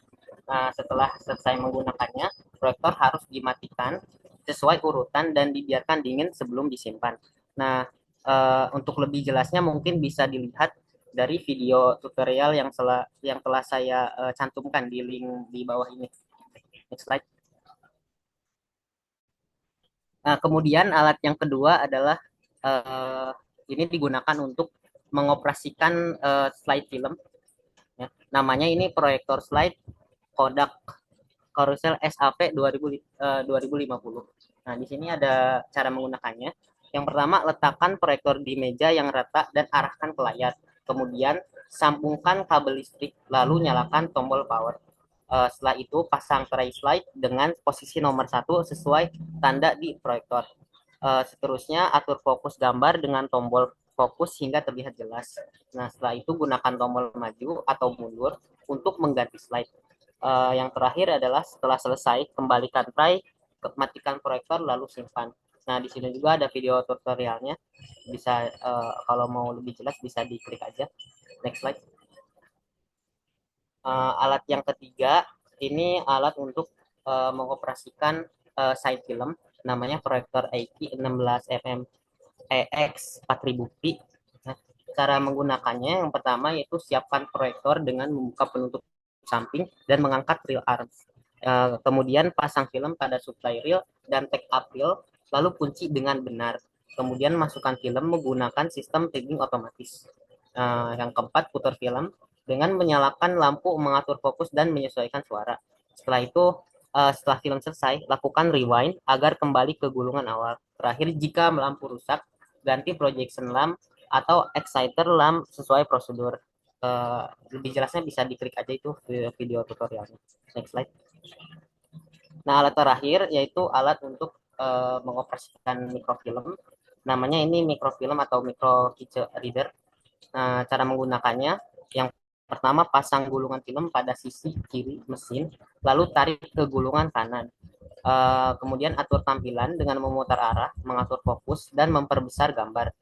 Nah, setelah selesai menggunakannya, proyektor harus dimatikan sesuai urutan dan dibiarkan dingin sebelum disimpan. Nah, untuk lebih jelasnya mungkin bisa dilihat dari video tutorial yang telah saya cantumkan di link di bawah ini. Next slide. Nah, kemudian alat yang kedua adalah ini digunakan untuk mengoperasikan slide film. Ya, namanya ini proyektor slide Kodak Carousel SAP 2050. Nah, di sini ada cara menggunakannya. Yang pertama, letakkan proyektor di meja yang rata dan arahkan ke layar. Kemudian, sambungkan kabel listrik, lalu nyalakan tombol power. Setelah itu, pasang tray slide dengan posisi nomor 1 sesuai tanda di proyektor. Seterusnya, atur fokus gambar dengan tombol fokus hingga terlihat jelas. Nah, setelah itu, gunakan tombol maju atau mundur untuk mengganti slide. Yang terakhir adalah setelah selesai, kembalikan tray, matikan proyektor, lalu simpan. Nah, di sini juga ada video tutorialnya. Bisa kalau mau lebih jelas bisa diklik aja. Next slide. Alat yang ketiga ini alat untuk mengoperasikan side film, namanya proyektor Eiki 16 mm EX 4000 pi. Nah, Cara menggunakannya yang pertama yaitu siapkan proyektor dengan membuka penutup samping dan mengangkat reel arm. Kemudian pasang film pada supply reel dan take up reel, lalu kunci dengan benar. Kemudian masukkan film menggunakan sistem rigging otomatis. Yang keempat, putar film dengan menyalakan lampu, mengatur fokus dan menyesuaikan suara. Setelah itu, setelah film selesai, lakukan rewind agar kembali ke gulungan awal. Terakhir, jika lampu rusak, ganti projection lamp atau exciter lamp sesuai prosedur. Lebih jelasnya bisa diklik aja itu video tutorialnya. Next slide. Nah, alat terakhir yaitu alat untuk mengoperasikan mikrofilm. Namanya ini mikrofilm atau micro keychain reader. Nah, cara menggunakannya, yang pertama pasang gulungan film pada sisi kiri mesin, lalu tarik ke gulungan kanan. Kemudian atur tampilan dengan memutar arah, mengatur fokus, dan memperbesar gambar.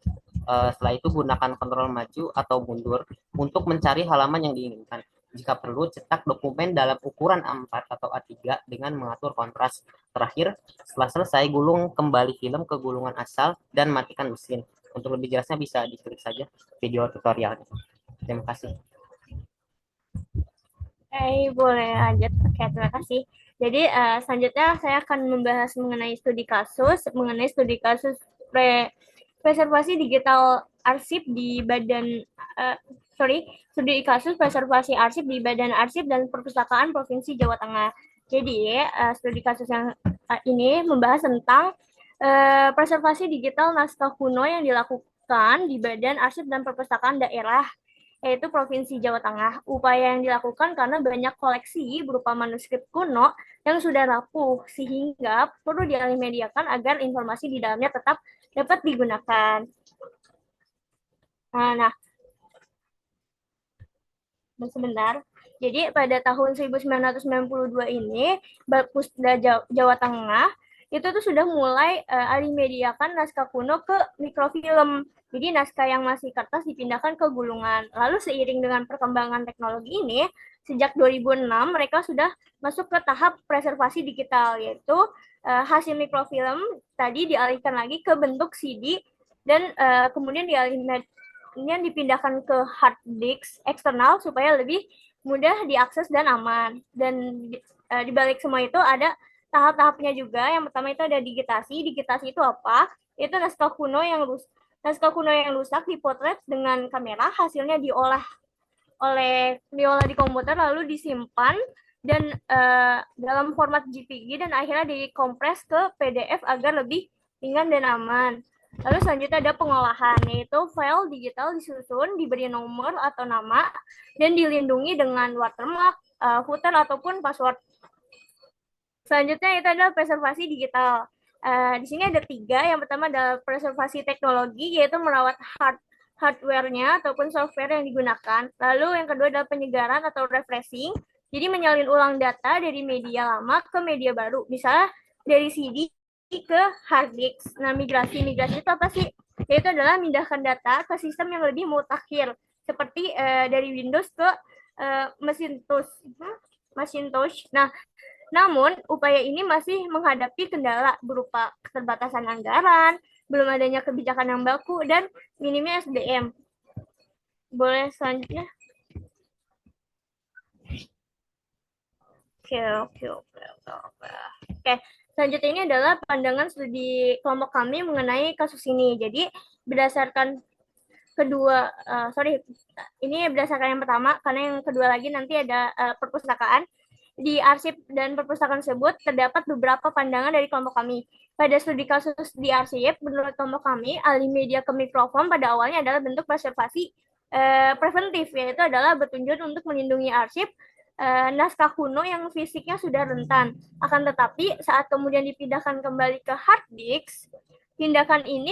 Setelah itu gunakan kontrol maju atau mundur untuk mencari halaman yang diinginkan. Jika perlu, cetak dokumen dalam ukuran A4 atau A3 dengan mengatur kontras. Terakhir, setelah selesai, gulung kembali film ke gulungan asal dan matikan mesin. Untuk lebih jelasnya bisa diklik saja video tutorialnya. Terima kasih. Boleh lanjut. Oke, terima kasih. Jadi selanjutnya saya akan membahas mengenai studi kasus preservasi digital arsip di Badan studi kasus preservasi arsip di Badan Arsip dan Perpustakaan Provinsi Jawa Tengah. Jadi studi kasus yang ini membahas tentang preservasi digital naskah kuno yang dilakukan di Badan Arsip dan Perpustakaan Daerah, yaitu Provinsi Jawa Tengah. Upaya yang dilakukan karena banyak koleksi berupa manuskrip kuno yang sudah rapuh, sehingga perlu dialih-mediakan agar informasi di dalamnya tetap dapat digunakan. Nah, sebentar. Jadi pada tahun 1992 ini, Bapusda Jawa Tengah itu tuh sudah mulai alih-mediakan naskah kuno ke mikrofilm. Jadi naskah yang masih kertas dipindahkan ke gulungan. Lalu seiring dengan perkembangan teknologi ini, sejak 2006 mereka sudah masuk ke tahap preservasi digital, yaitu hasil mikrofilm tadi dialihkan lagi ke bentuk CD dan kemudian dipindahkan ke hard disk eksternal supaya lebih mudah diakses dan aman. Dan di balik semua itu ada tahap-tahapnya juga. Yang pertama itu ada digitasi. Digitasi itu apa? Itu naskah kuno yang rusak dipotret dengan kamera, hasilnya diolah di komputer lalu disimpan dan dalam format JPG dan akhirnya dikompres ke PDF agar lebih ringan dan aman. Lalu selanjutnya ada pengolahan, yaitu file digital disusun, diberi nomor atau nama, dan dilindungi dengan watermark, footer, ataupun password. Selanjutnya itu adalah preservasi digital. Di sini ada 3. Yang pertama adalah preservasi teknologi, yaitu merawat hardware-nya ataupun software yang digunakan. Lalu yang kedua adalah penyegaran atau refreshing, jadi menyalin ulang data dari media lama ke media baru. Misalnya dari CD ke hard disk. Nah, migrasi itu apa sih? Yaitu adalah memindahkan data ke sistem yang lebih mutakhir, seperti dari Windows ke Macintosh. Nah, namun upaya ini masih menghadapi kendala berupa keterbatasan anggaran, belum adanya kebijakan yang baku, dan minimnya SDM. Boleh selanjutnya? Oke. Selanjutnya ini adalah pandangan studi kelompok kami mengenai kasus ini. Jadi berdasarkan ini berdasarkan yang pertama, karena yang kedua lagi nanti ada perpustakaan. Di arsip dan perpustakaan tersebut terdapat beberapa pandangan dari kelompok kami. Pada studi kasus di arsip, menurut kelompok kami, alih media ke mikrofilm pada awalnya adalah bentuk preservasi preventif, yaitu adalah bertujuan untuk melindungi arsip naskah kuno yang fisiknya sudah rentan. Akan tetapi saat kemudian dipindahkan kembali ke hard disk, tindakan ini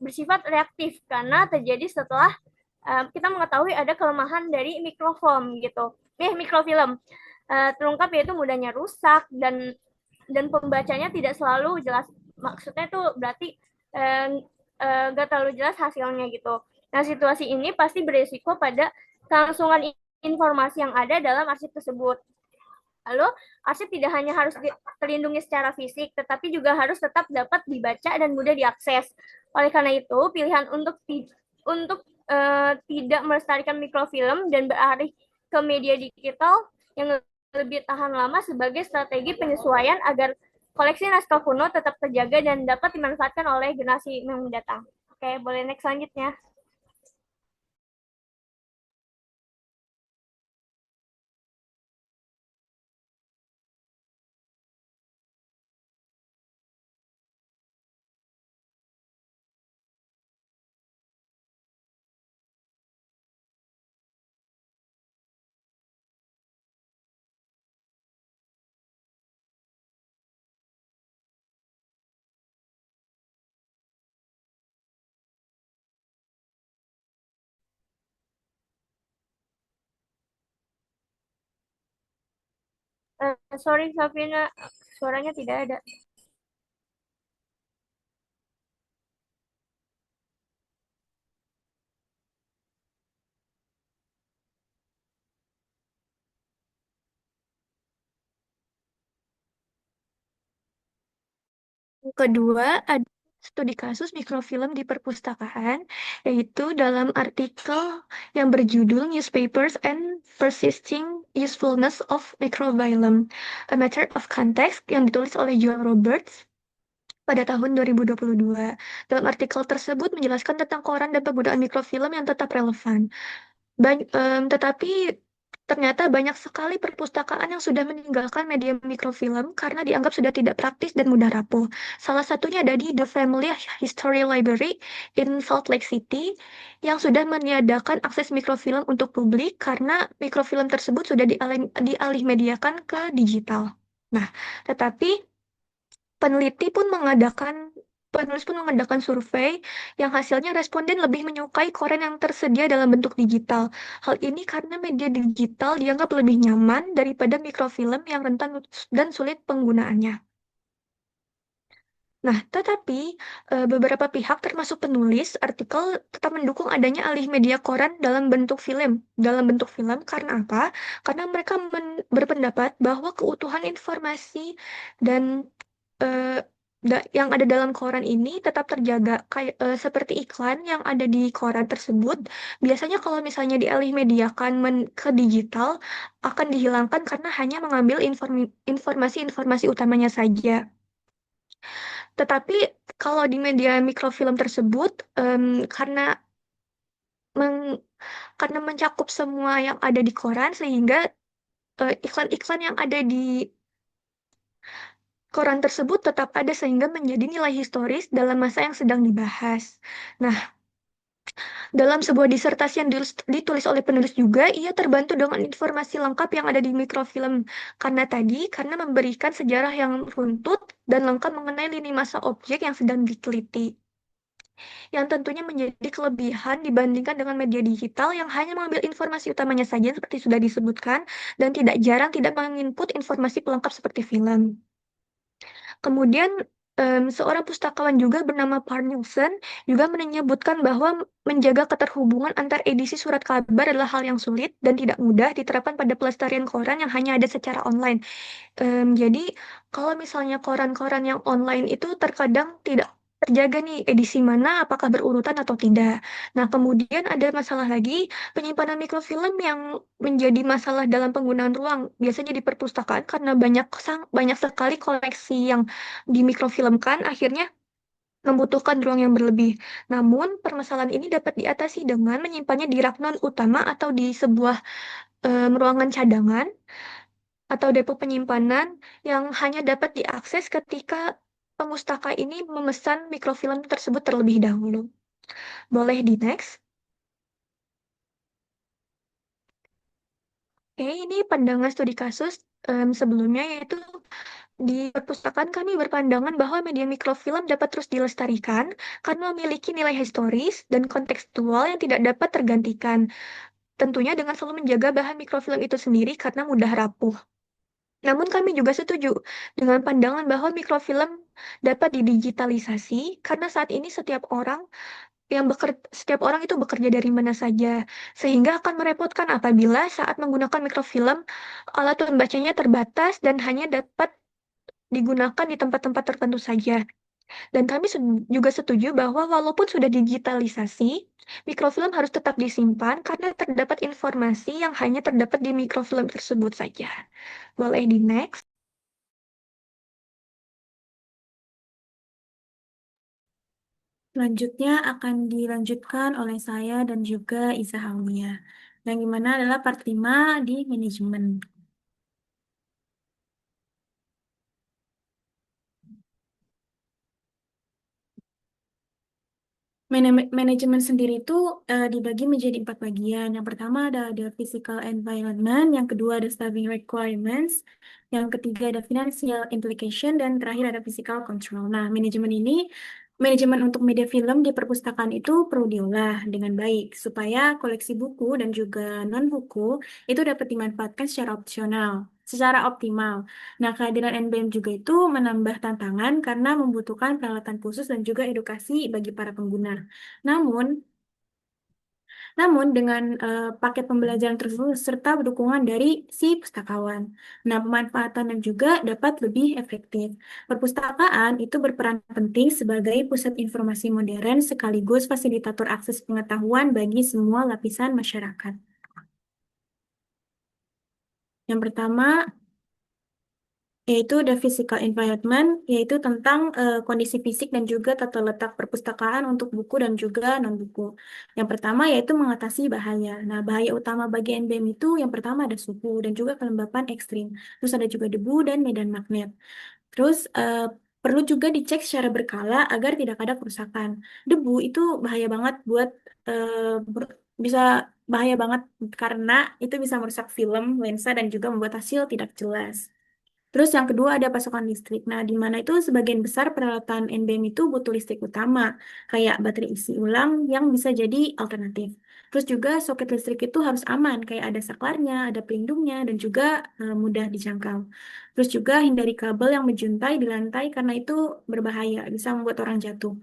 bersifat reaktif karena terjadi setelah kita mengetahui ada kelemahan dari mikrofilm gitu. Mikrofilm terungkap yaitu mudahnya rusak dan pembacanya tidak selalu jelas. Maksudnya itu berarti nggak terlalu jelas hasilnya gitu. Nah, situasi ini pasti berisiko pada kelangsungan informasi yang ada dalam arsip tersebut. Lalu, arsip tidak hanya harus terlindungi secara fisik, tetapi juga harus tetap dapat dibaca dan mudah diakses. Oleh karena itu, pilihan untuk tidak melestarikan mikrofilm dan beralih ke media digital yang lebih tahan lama sebagai strategi penyesuaian agar koleksi naskah kuno tetap terjaga dan dapat dimanfaatkan oleh generasi yang mendatang. Oke, boleh next selanjutnya. Sorry, Safina, suaranya tidak ada. Yang kedua, ada studi kasus mikrofilm di perpustakaan, yaitu dalam artikel yang berjudul Newspapers and Persisting Usefulness of Microfilm, A Matter of Context, yang ditulis oleh Joel Roberts pada tahun 2022. Dalam artikel tersebut menjelaskan tentang koran dan penggunaan mikrofilm yang tetap relevan. Tetapi ternyata banyak sekali perpustakaan yang sudah meninggalkan media mikrofilm karena dianggap sudah tidak praktis dan mudah rapuh. Salah satunya ada di The Family History Library in Salt Lake City yang sudah meniadakan akses mikrofilm untuk publik karena mikrofilm tersebut sudah dialih mediakan ke digital. Nah, tetapi penulis pun mengadakan survei yang hasilnya responden lebih menyukai koran yang tersedia dalam bentuk digital. Hal ini karena media digital dianggap lebih nyaman daripada mikrofilm yang rentan dan sulit penggunaannya. Nah, tetapi beberapa pihak termasuk penulis artikel tetap mendukung adanya alih media koran dalam bentuk film. Karena apa? Karena mereka berpendapat bahwa keutuhan informasi dan yang ada dalam koran ini tetap terjaga kayak seperti iklan yang ada di koran tersebut. Biasanya kalau misalnya dialih mediakan ke digital akan dihilangkan karena hanya mengambil informasi-informasi utamanya saja. Tetapi kalau di media mikrofilm tersebut karena mencakup semua yang ada di koran sehingga iklan-iklan yang ada di koran tersebut tetap ada sehingga menjadi nilai historis dalam masa yang sedang dibahas. Nah, dalam sebuah disertasi yang ditulis oleh penulis juga, ia terbantu dengan informasi lengkap yang ada di mikrofilm karena memberikan sejarah yang runtut dan lengkap mengenai lini masa objek yang sedang diteliti. Yang tentunya menjadi kelebihan dibandingkan dengan media digital yang hanya mengambil informasi utamanya saja seperti sudah disebutkan dan jarang tidak menginput informasi pelengkap seperti film. Kemudian seorang pustakawan juga bernama Parnelson juga menyebutkan bahwa menjaga keterhubungan antar edisi surat kabar adalah hal yang sulit dan tidak mudah diterapkan pada pelestarian koran yang hanya ada secara online. Jadi kalau misalnya koran-koran yang online itu terkadang tidak terjaga nih edisi mana apakah berurutan atau tidak. Nah, kemudian ada masalah lagi penyimpanan mikrofilm yang menjadi masalah dalam penggunaan ruang. Biasanya di perpustakaan karena banyak sekali koleksi yang dimikrofilmkan akhirnya membutuhkan ruang yang berlebih. Namun, permasalahan ini dapat diatasi dengan menyimpannya di rak non utama atau di sebuah ruangan cadangan atau depo penyimpanan yang hanya dapat diakses ketika pemustaka ini memesan mikrofilm tersebut terlebih dahulu. Boleh di next. Oke, ini pandangan studi kasus sebelumnya, yaitu di perpustakaan kami berpandangan bahwa media mikrofilm dapat terus dilestarikan karena memiliki nilai historis dan kontekstual yang tidak dapat tergantikan. Tentunya dengan selalu menjaga bahan mikrofilm itu sendiri karena mudah rapuh. Namun kami juga setuju dengan pandangan bahwa mikrofilm dapat didigitalisasi karena saat ini setiap orang itu bekerja dari mana saja, sehingga akan merepotkan apabila saat menggunakan mikrofilm alat pembacanya terbatas dan hanya dapat digunakan di tempat-tempat tertentu saja. Dan kami juga setuju bahwa walaupun sudah digitalisasi, Mikrofilm harus tetap disimpan karena terdapat informasi yang hanya terdapat di mikrofilm tersebut saja. Boleh di next. Selanjutnya akan dilanjutkan oleh saya dan juga Iza Haulia. Yang dimana adalah part 5 di manajemen. Manajemen sendiri itu dibagi menjadi 4 bagian. Yang pertama ada physical environment, yang kedua ada staffing requirements, yang ketiga ada financial implication, dan terakhir ada physical control. Nah, manajemen untuk media film di perpustakaan itu perlu diolah dengan baik supaya koleksi buku dan juga non-buku itu dapat dimanfaatkan secara optimal. Nah, kehadiran NBM juga itu menambah tantangan karena membutuhkan peralatan khusus dan juga edukasi bagi para pengguna. Namun, namun dengan paket pembelajaran tersebut serta dukungan dari si pustakawan. Nah, pemanfaatannya juga dapat lebih efektif. Perpustakaan itu berperan penting sebagai pusat informasi modern sekaligus fasilitator akses pengetahuan bagi semua lapisan masyarakat. Yang pertama, yaitu the physical environment, yaitu tentang kondisi fisik dan juga tata letak perpustakaan untuk buku dan juga non-buku. Yang pertama yaitu mengatasi bahaya. Nah, bahaya utama bagi NBM itu yang pertama ada suhu dan juga kelembapan ekstrim. Terus ada juga debu dan medan magnet. Terus perlu juga dicek secara berkala agar tidak ada kerusakan. Debu itu bahaya banget bisa bahaya banget karena itu bisa merusak film, lensa, dan juga membuat hasil tidak jelas. Terus yang kedua ada pasokan listrik. Nah, di mana itu sebagian besar peralatan NBM itu butuh listrik utama, kayak baterai isi ulang yang bisa jadi alternatif. Terus juga soket listrik itu harus aman, kayak ada saklarnya, ada pelindungnya, dan juga mudah dijangkau. Terus juga hindari kabel yang menjuntai di lantai karena itu berbahaya, bisa membuat orang jatuh.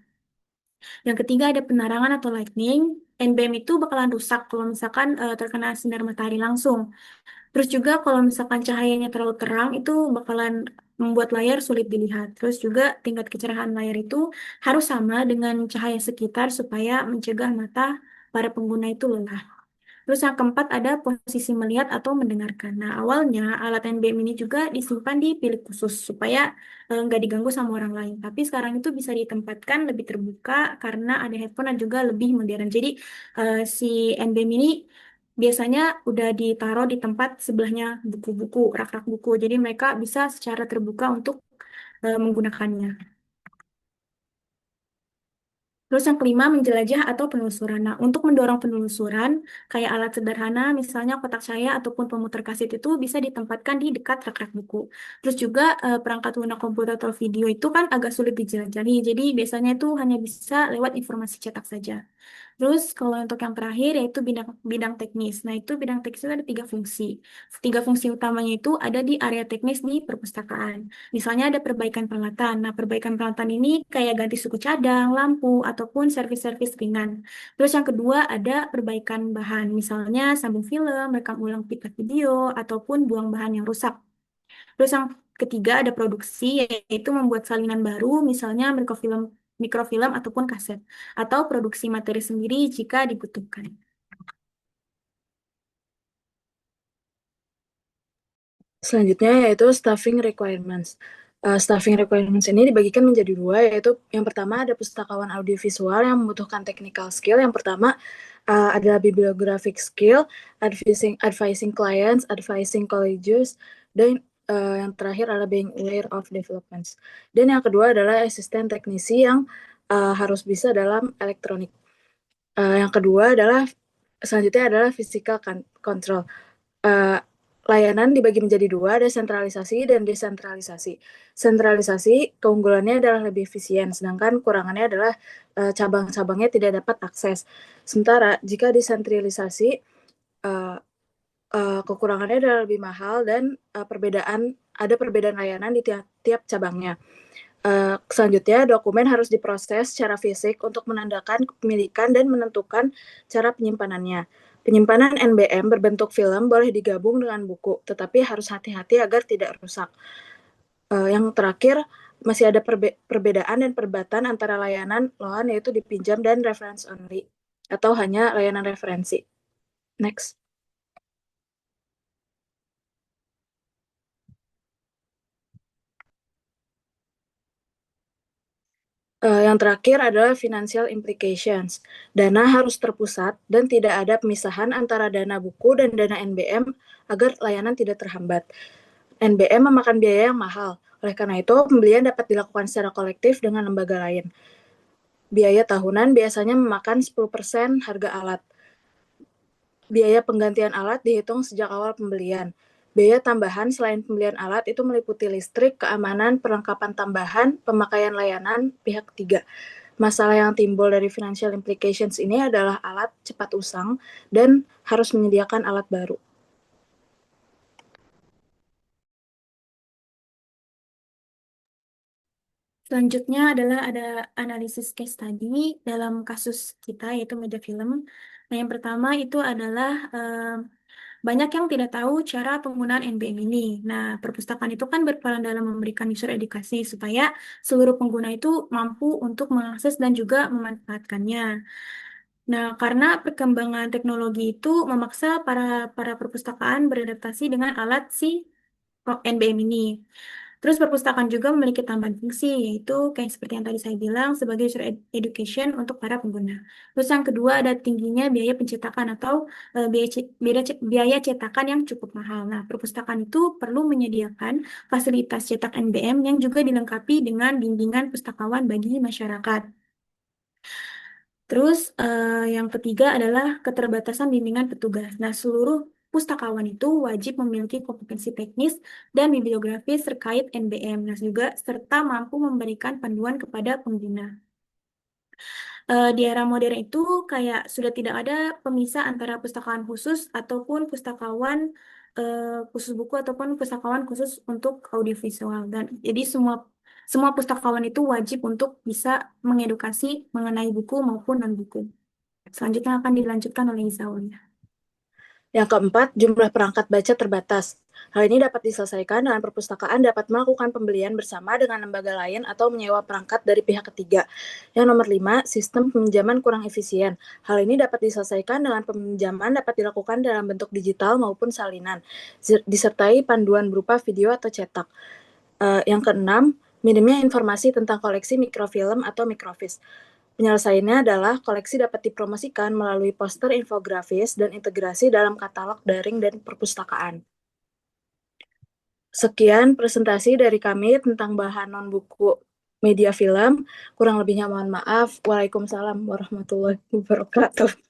Yang ketiga ada penerangan atau lightning. NBM itu bakalan rusak kalau misalkan terkena sinar matahari langsung. Terus juga kalau misalkan cahayanya terlalu terang itu bakalan membuat layar sulit dilihat. Terus juga tingkat kecerahan layar itu harus sama dengan cahaya sekitar supaya mencegah mata para pengguna itu lelah. Terus yang keempat ada posisi melihat atau mendengarkan. Nah, awalnya alat NBM ini juga disimpan di bilik khusus supaya nggak diganggu sama orang lain. Tapi sekarang itu bisa ditempatkan lebih terbuka karena ada headphone dan juga lebih modern. Jadi si NBM ini biasanya udah ditaruh di tempat sebelahnya buku-buku, rak-rak buku. Jadi mereka bisa secara terbuka untuk menggunakannya. Terus yang kelima, menjelajah atau penelusuran. Nah, untuk mendorong penelusuran, kayak alat sederhana, misalnya kotak cahaya ataupun pemutar kaset itu bisa ditempatkan di dekat rak-rak buku. Terus juga perangkat lunak komputer atau video itu kan agak sulit dijelajahi, jadi biasanya itu hanya bisa lewat informasi cetak saja. Terus kalau untuk yang terakhir yaitu bidang teknis. Nah, itu bidang teknis itu ada 3 fungsi. 3 fungsi utamanya itu ada di area teknis di perpustakaan. Misalnya ada perbaikan peralatan. Nah, perbaikan peralatan ini kayak ganti suku cadang, lampu, ataupun servis-servis ringan. Terus yang kedua ada perbaikan bahan. Misalnya sambung film, rekam ulang pita video, ataupun buang bahan yang rusak. Terus yang ketiga ada produksi, yaitu membuat salinan baru, misalnya mikrofilm ataupun kaset, atau produksi materi sendiri jika dibutuhkan. Selanjutnya yaitu staffing requirements. Staffing requirements ini dibagikan menjadi 2, yaitu yang pertama ada pustakawan audiovisual yang membutuhkan technical skill. Yang pertama adalah bibliographic skill, advising clients, advising colleges, dan yang terakhir adalah being aware of developments. Dan yang kedua adalah asisten teknisi yang harus bisa dalam elektronik. Yang kedua adalah selanjutnya adalah physical control. Layanan dibagi menjadi 2, ada sentralisasi dan desentralisasi. Sentralisasi keunggulannya adalah lebih efisien, sedangkan kurangannya adalah cabang-cabangnya tidak dapat akses. Sementara jika desentralisasi kekurangannya adalah lebih mahal dan ada perbedaan layanan di tiap cabangnya. Selanjutnya, dokumen harus diproses secara fisik untuk menandakan kepemilikan dan menentukan cara penyimpanannya. Penyimpanan NBM berbentuk film boleh digabung dengan buku, tetapi harus hati-hati agar tidak rusak. Yang terakhir, masih ada perbedaan dan perbatasan antara layanan loan, yaitu dipinjam dan reference only. atau hanya layanan referensi. Next. Yang terakhir adalah financial implications. Dana harus terpusat dan tidak ada pemisahan antara dana buku dan dana NBM agar layanan tidak terhambat. NBM memakan biaya yang mahal. Oleh karena itu, pembelian dapat dilakukan secara kolektif dengan lembaga lain. Biaya tahunan biasanya memakan 10% harga alat. Biaya penggantian alat dihitung sejak awal pembelian. Biaya tambahan selain pembelian alat itu meliputi listrik, keamanan, perlengkapan tambahan, pemakaian layanan pihak ketiga. Masalah yang timbul dari financial implications ini adalah alat cepat usang dan harus menyediakan alat baru. Selanjutnya adalah ada analisis case study dalam kasus kita yaitu media film. Nah, yang pertama itu adalah banyak yang tidak tahu cara penggunaan NBM ini. Nah, perpustakaan itu kan berperan dalam memberikan user edukasi supaya seluruh pengguna itu mampu untuk mengakses dan juga memanfaatkannya. Nah, karena perkembangan teknologi itu memaksa para perpustakaan beradaptasi dengan alat si NBM ini. Terus perpustakaan juga memiliki tambahan fungsi, yaitu kayak seperti yang tadi saya bilang, sebagai user education untuk para pengguna. Terus yang kedua ada tingginya biaya pencetakan atau biaya cetakan yang cukup mahal. Nah, perpustakaan itu perlu menyediakan fasilitas cetak NBM yang juga dilengkapi dengan bimbingan pustakawan bagi masyarakat. Terus yang ketiga adalah keterbatasan bimbingan petugas. Nah, seluruh pustakawan itu wajib memiliki kompetensi teknis dan bibliografis terkait NBM, nah juga serta mampu memberikan panduan kepada pengguna. Di era modern itu kayak sudah tidak ada pemisah antara pustakawan khusus ataupun pustakawan khusus buku ataupun pustakawan khusus untuk audiovisual, dan jadi semua pustakawan itu wajib untuk bisa mengedukasi mengenai buku maupun non-buku. Selanjutnya akan dilanjutkan oleh Isaulia. Yang keempat, jumlah perangkat baca terbatas. Hal ini dapat diselesaikan dengan perpustakaan dapat melakukan pembelian bersama dengan lembaga lain atau menyewa perangkat dari pihak ketiga. Yang nomor 5, sistem peminjaman kurang efisien. Hal ini dapat diselesaikan dengan peminjaman dapat dilakukan dalam bentuk digital maupun salinan, disertai panduan berupa video atau cetak. Yang keenam, minimnya informasi tentang koleksi mikrofilm atau mikrofis. Penyelesaiannya adalah koleksi dapat dipromosikan melalui poster infografis dan integrasi dalam katalog daring dan perpustakaan. Sekian presentasi dari kami tentang bahan non-buku media film. Kurang lebihnya mohon maaf. Waalaikumsalam warahmatullahi wabarakatuh.